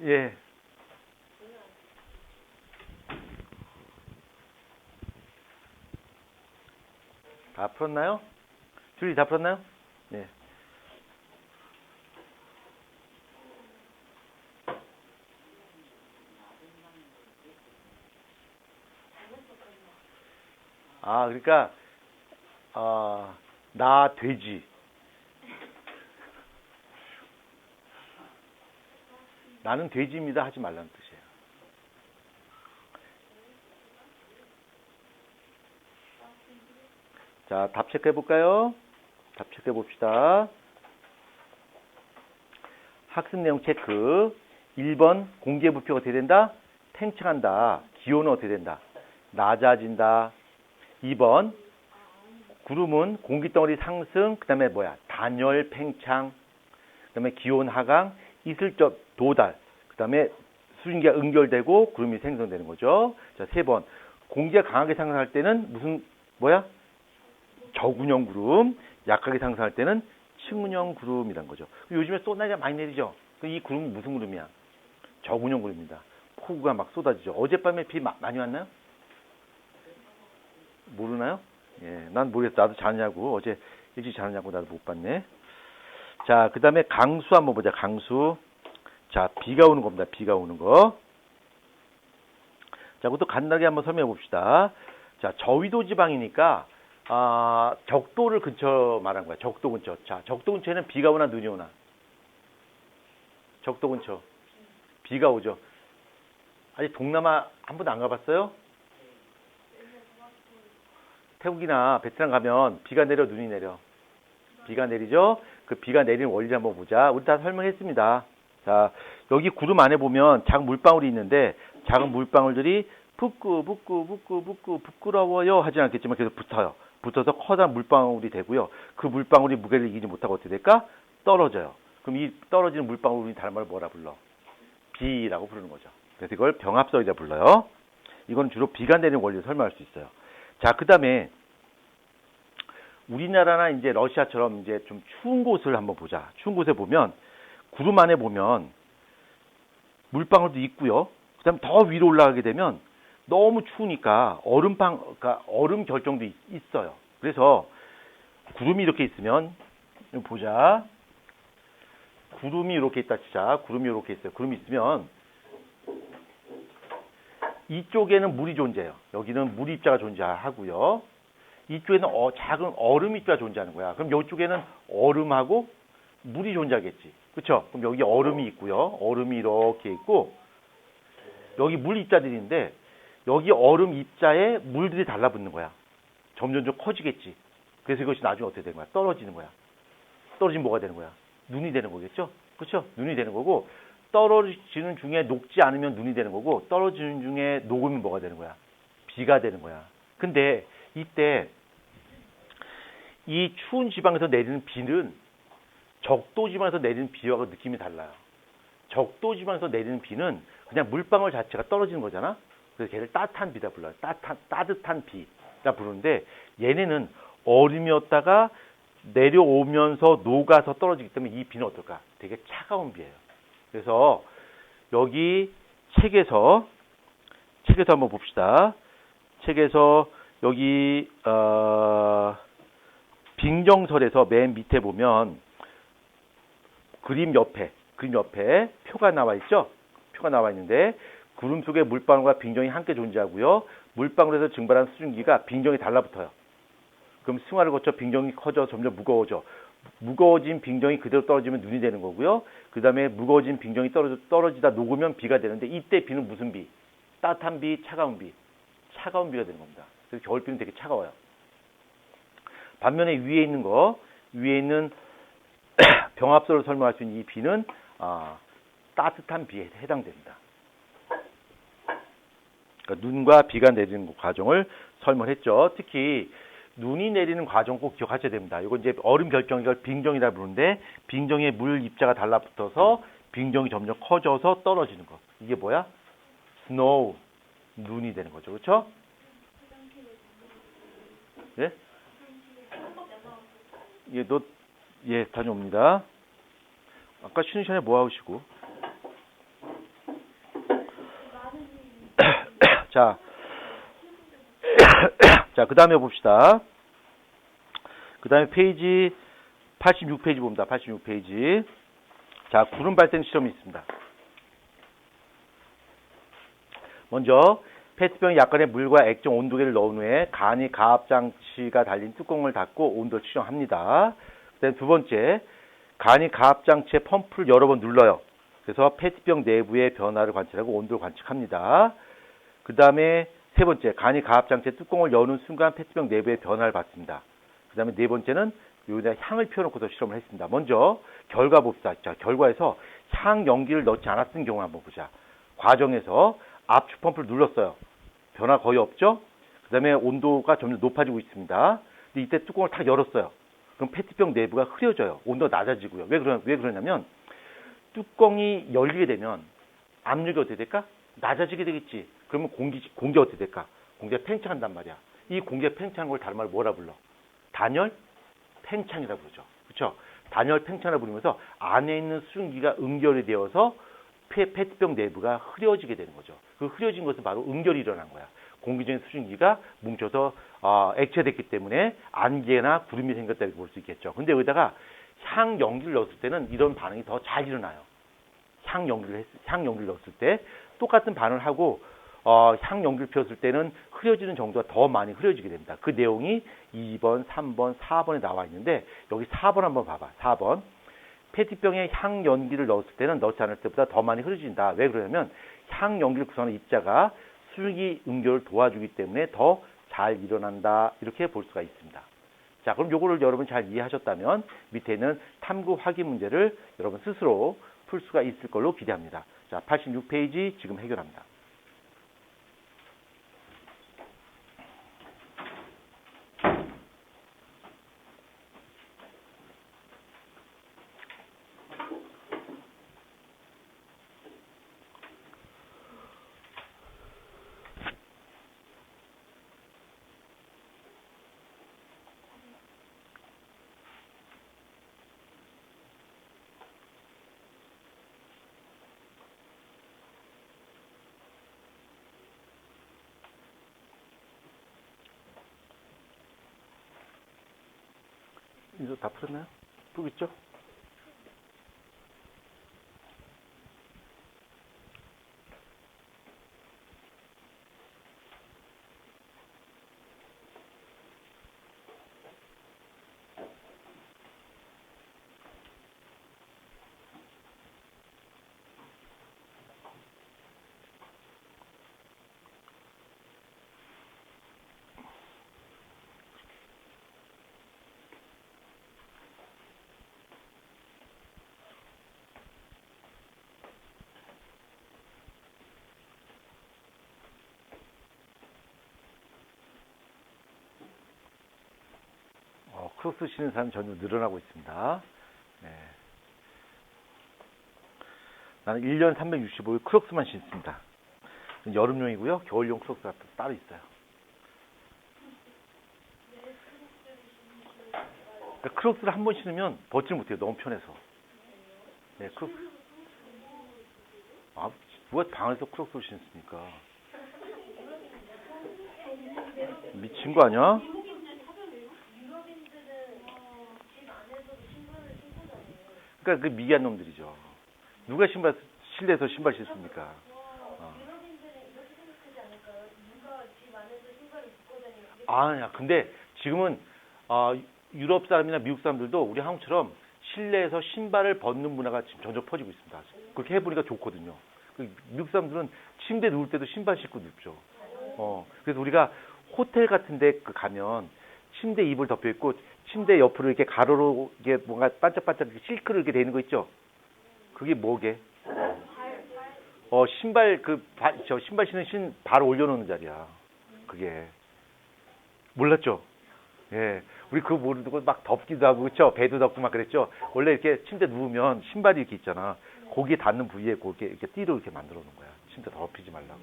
Speaker 1: 예. 다 풀었나요? 줄이 다 풀었나요? 네. 그러니까 나 돼지. 나는 돼지입니다 하지 말라는 뜻이에요. 자, 답 체크해 볼까요? 답 체크해 봅시다. 학습 내용 체크. 1번 공기의 부피가 어떻게 된다? 팽창한다. 기온은 어떻게 된다? 낮아진다. 2번 구름은 공기덩어리 상승, 그 다음에 단열 팽창, 그 다음에 기온 하강, 이슬적 도달, 그 다음에 수증기가 응결되고 구름이 생성되는 거죠. 자, 3번 공기가 강하게 상승할 때는 무슨 적운형 구름, 약하게 상승할 때는 층운형 구름이란 거죠. 요즘에 소나기가 많이 내리죠. 이 구름은 무슨 구름이야? 적운형 구름입니다. 폭우가 막 쏟아지죠. 어젯밤에 비 많이 왔나요? 모르나요? 예, 난 모르겠어. 나도 자느냐고. 어제 일찍 자느냐고 나도 못 봤네. 자, 그 다음에 강수 한번 보자. 강수. 자, 비가 오는 겁니다. 비가 오는 거. 자, 그것도 간단하게 한번 설명해 봅시다. 자, 저위도 지방이니까, 적도를 근처 말한 거야. 적도 근처. 자, 적도 근처에는 비가 오나 눈이 오나? 적도 근처. 비가 오죠. 아직 동남아 한 번도 안 가봤어요? 태국이나 베트남 가면 비가 내려 눈이 내려? 비가 내리죠? 그 비가 내리는 원리 한번 보자. 우리 다 설명했습니다. 자, 여기 구름 안에 보면 작은 물방울이 있는데 작은 물방울들이 부끄러워요 하진 않겠지만 계속 붙어요. 붙어서 커다란 물방울이 되고요. 그 물방울이 무게를 이기지 못하고 어떻게 될까? 떨어져요. 그럼 이 떨어지는 물방울이 다른 말로 뭐라 불러? 비라고 부르는 거죠. 그래서 이걸 병합성이라 불러요. 이건 주로 비가 내리는 원리를 설명할 수 있어요. 자, 그 다음에 우리나라나 이제 러시아처럼 이제 좀 추운 곳을 한번 보자. 추운 곳에 보면 구름 안에 보면 물방울도 있고요. 그다음 더 위로 올라가게 되면 너무 추우니까 그러니까 얼음 결정도 있어요. 그래서 구름이 이렇게 있으면 보자. 구름이 이렇게 있다 치자. 구름이 이렇게 있어요. 구름이 있으면 이쪽에는 물이 존재해요. 여기는 물 입자가 존재하고요. 이쪽에는 작은 얼음 입자가 존재하는 거야. 그럼 이쪽에는 얼음하고 물이 존재하겠지. 그렇죠? 그럼 여기 얼음이 있고요. 얼음이 이렇게 있고 여기 물 입자들이 있는데 여기 얼음 입자에 물들이 달라붙는 거야. 점점 커지겠지. 그래서 이것이 나중에 어떻게 되는 거야? 떨어지는 거야. 떨어지면 뭐가 되는 거야? 눈이 되는 거겠죠? 그렇죠? 눈이 되는 거고 떨어지는 중에 녹지 않으면 눈이 되는 거고 떨어지는 중에 녹으면 뭐가 되는 거야? 비가 되는 거야. 근데 이때 이 추운 지방에서 내리는 비는 적도 지방에서 내리는 비와 느낌이 달라요. 적도 지방에서 내리는 비는 그냥 물방울 자체가 떨어지는 거잖아. 그래서 걔를 따뜻한 비다 불러요. 따뜻한 비다 부르는데 얘네는 얼음이었다가 내려오면서 녹아서 떨어지기 때문에 이 비는 어떨까? 되게 차가운 비예요. 그래서 여기 책에서 한번 봅시다. 책에서 여기 빙정설에서 맨 밑에 보면 그림 옆에 표가 나와 있죠? 표가 나와 있는데 구름 속에 물방울과 빙정이 함께 존재하고요. 물방울에서 증발한 수증기가 빙정에 달라붙어요. 그럼 승화를 거쳐 빙정이 커져 점점 무거워져. 무거워진 빙정이 그대로 떨어지면 눈이 되는 거고요. 그 다음에 무거워진 빙정이 떨어지다 녹으면 비가 되는데 이때 비는 무슨 비? 따뜻한 비, 차가운 비. 차가운 비가 되는 겁니다. 그래서 겨울비는 되게 차가워요. 반면에 위에 있는 병합성으로 설명할 수 있는 이 비는 따뜻한 비에 해당됩니다. 그러니까 눈과 비가 내리는 과정을 설명했죠. 특히 눈이 내리는 과정 꼭 기억하셔야 됩니다. 이거 이제 얼음 결정, 이걸 빙정이라 부르는데 빙정에 물 입자가 달라붙어서 빙정이 점점 커져서 떨어지는 거. 이게 뭐야? 스노우, 눈이 되는 거죠. 그렇죠? 예? 예, 다녀옵니다. 아까 쉬는 시간에 뭐 하시고? 자, 그 다음에 봅시다. 그 다음에 페이지 86페이지 봅니다. 86페이지. 자, 구름 발생 실험이 있습니다. 먼저 페트병에 약간의 물과 액정 온도계를 넣은 후에 간이 가압 장치가 달린 뚜껑을 닫고 온도를 측정합니다. 그다음에 두 번째, 간이 가압 장치의 펌프를 여러 번 눌러요. 그래서 페트병 내부의 변화를 관찰하고 온도를 관측합니다. 그 다음에 세 번째, 간이 가압 장치의 뚜껑을 여는 순간 페트병 내부의 변화를 봤습니다. 그 다음에 네 번째는 여기다 향을 피워놓고서 실험을 했습니다. 먼저 결과 봅시다. 자, 결과에서 향 연기를 넣지 않았던 경우 한번 보자. 과정에서 압축 펌프를 눌렀어요. 변화 거의 없죠? 그 다음에 온도가 점점 높아지고 있습니다. 근데 이때 뚜껑을 탁 열었어요. 그럼 페트병 내부가 흐려져요. 온도가 낮아지고요. 왜 그러냐면 뚜껑이 열리게 되면 압력이 어떻게 될까? 낮아지게 되겠지. 그러면 공기가 어떻게 될까? 공기가 팽창한단 말이야. 이 공기가 팽창한 걸 다른 말로 뭐라 불러? 단열 팽창이라 부르죠. 그렇죠? 단열 팽창이라 부르면서 안에 있는 수증기가 응결이 되어서 페트병 내부가 흐려지게 되는 거죠. 그 흐려진 것은 바로 응결이 일어난 거야. 공기적인 수증기가 뭉쳐서 액체됐기 때문에 안개나 구름이 생겼다고 볼 수 있겠죠. 근데 여기다가 향 연기를 넣었을 때는 이런 반응이 더 잘 일어나요. 향 연기를 넣었을 때 똑같은 반응을 하고 향 연기를 피웠을 때는 흐려지는 정도가 더 많이 흐려지게 됩니다. 그 내용이 2번, 3번, 4번에 나와 있는데 여기 4번 한번 봐봐. 4번. 페트병에 향 연기를 넣었을 때는 넣지 않을 때보다 더 많이 흐려진다. 왜 그러냐면 향 연기를 구성하는 입자가 수증기 응결을 도와주기 때문에 더 잘 일어난다. 이렇게 볼 수가 있습니다. 자, 그럼 요거를 여러분 잘 이해하셨다면 밑에 있는 탐구 확인 문제를 여러분 스스로 풀 수가 있을 걸로 기대합니다. 자, 86페이지 지금 해결합니다. 이제 다 풀었나요? 풀고 있죠? 크록스 신는 사람이 점점 늘어나고 있습니다. 네. 나는 1년 365일 크록스만 신습니다. 여름용이고요. 겨울용 크록스가 따로 있어요. 그러니까 크록스를 한 번 신으면 벗지를 못해요. 너무 편해서. 네, 크록스. 아, 누가 방에서 크록스를 신습니까? 미친 거 아니야? 그러니까 그 미개한 놈들이죠. 누가 실내에서 신발 신습니까? 아니야. 근데 지금은 유럽 사람이나 미국 사람들도 우리 한국처럼 실내에서 신발을 벗는 문화가 지금 점점 퍼지고 있습니다. 그렇게 해보니까 좋거든요. 미국 사람들은 침대 누울 때도 신발 신고 눕죠. 그래서 우리가 호텔 같은 데 가면 침대 이불 덮여 있고 침대 옆으로 이렇게 가로로 이게 뭔가 반짝반짝 실크로 이렇게 되는 거 있죠? 그게 뭐게? 신발 저 신발 신는 발 올려놓는 자리야. 그게 몰랐죠? 예, 우리 그거 모르고 막 덮기도 하고 그렇죠? 배도 덮고 막 그랬죠? 원래 이렇게 침대 누우면 신발이 이렇게 있잖아. 거기에 닿는 부위에 거기에 이렇게 띠로 이렇게 만들어 놓은 거야. 침대 덮이지 말라고.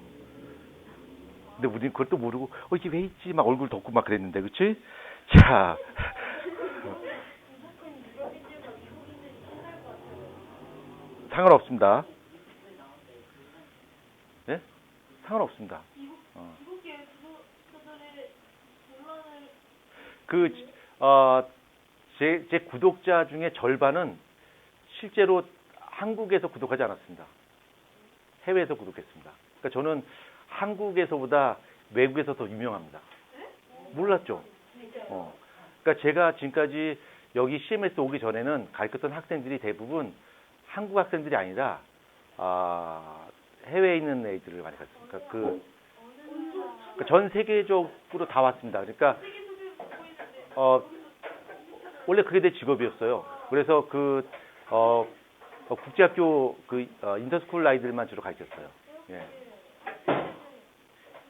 Speaker 1: 근데 우리는 그걸 또 모르고 이게 왜 있지? 막 얼굴 덮고 막 그랬는데, 그렇지? 자. 상관없습니다. 네? 상관없습니다. 제 구독자 중에 절반은 실제로 한국에서 구독하지 않았습니다. 해외에서 구독했습니다. 그러니까 저는 한국에서보다 외국에서 더 유명합니다. 몰랐죠? 그러니까 제가 지금까지 여기 CMS 오기 전에는 가르쳤던 학생들이 대부분 한국 학생들이 아니라 해외에 있는 애들을 많이 가르쳤습니다. 그러니까 전 세계적으로 다 왔습니다. 그러니까 원래 그게 내 직업이었어요. 그래서 국제학교 인터스쿨 아이들만 주로 가르쳤어요. 예.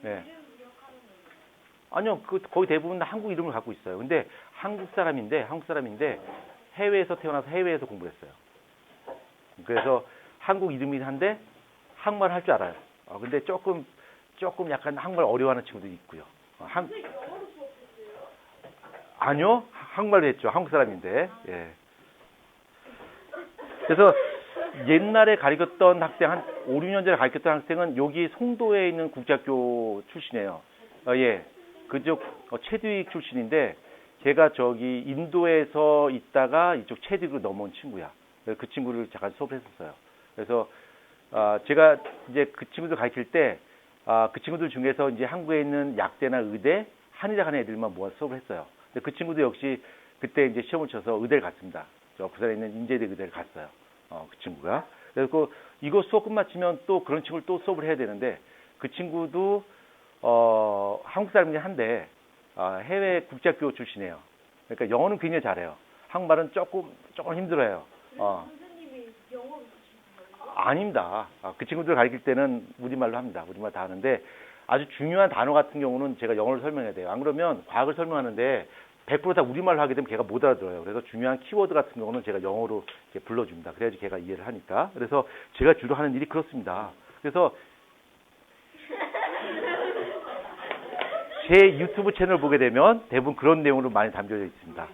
Speaker 1: 네. 아니요, 거의 대부분 다 한국 이름을 갖고 있어요. 근데 한국 사람인데 해외에서 태어나서 해외에서 공부를 했어요. 그래서 한국 이름이긴 한데 한국말 할 줄 알아요. 근데 조금 약간 한국말 어려워하는 친구들이 있고요. 아니요, 한국말로 했죠. 한국 사람인데. 예. 그래서 옛날에 가르쳤던 학생, 한 5, 6년 전에 가르쳤던 학생은 여기 송도에 있는 국제학교 출신이에요. 예. 그쪽 체듀익 출신인데 걔가 저기 인도에서 있다가 이쪽 체듀익으로 넘어온 친구야. 그 친구를 잠깐 수업을 했었어요. 그래서 제가 이제 그 친구들 가르칠 때 그 친구들 중에서 이제 한국에 있는 약대나 의대, 한의대 가는 애들만 모아서 수업을 했어요. 근데 그 친구도 역시 그때 이제 시험을 쳐서 의대를 갔습니다. 저 부산에 있는 인제대 의대를 갔어요. 그 친구가. 그래서 이거 수업 끝마치면 또 그런 친구를 또 수업을 해야 되는데 그 친구도 한국 사람이긴 한데 해외 국제학교 출신이에요. 그러니까 영어는 굉장히 잘해요. 한국말은 조금 힘들어요.
Speaker 2: 선생님이 영어를
Speaker 1: 아닙니다. 그 친구들 가르칠 때는 우리말로 합니다. 우리말 다 하는데 아주 중요한 단어 같은 경우는 제가 영어로 설명해야 돼요. 안 그러면 과학을 설명하는데 100% 다 우리말로 하게 되면 걔가 못 알아들어요. 그래서 중요한 키워드 같은 경우는 제가 영어로 이렇게 불러줍니다. 그래야지 걔가 이해를 하니까. 그래서 제가 주로 하는 일이 그렇습니다. 그래서 제 유튜브 채널 보게 되면 대부분 그런 내용으로 많이 담겨져 있습니다.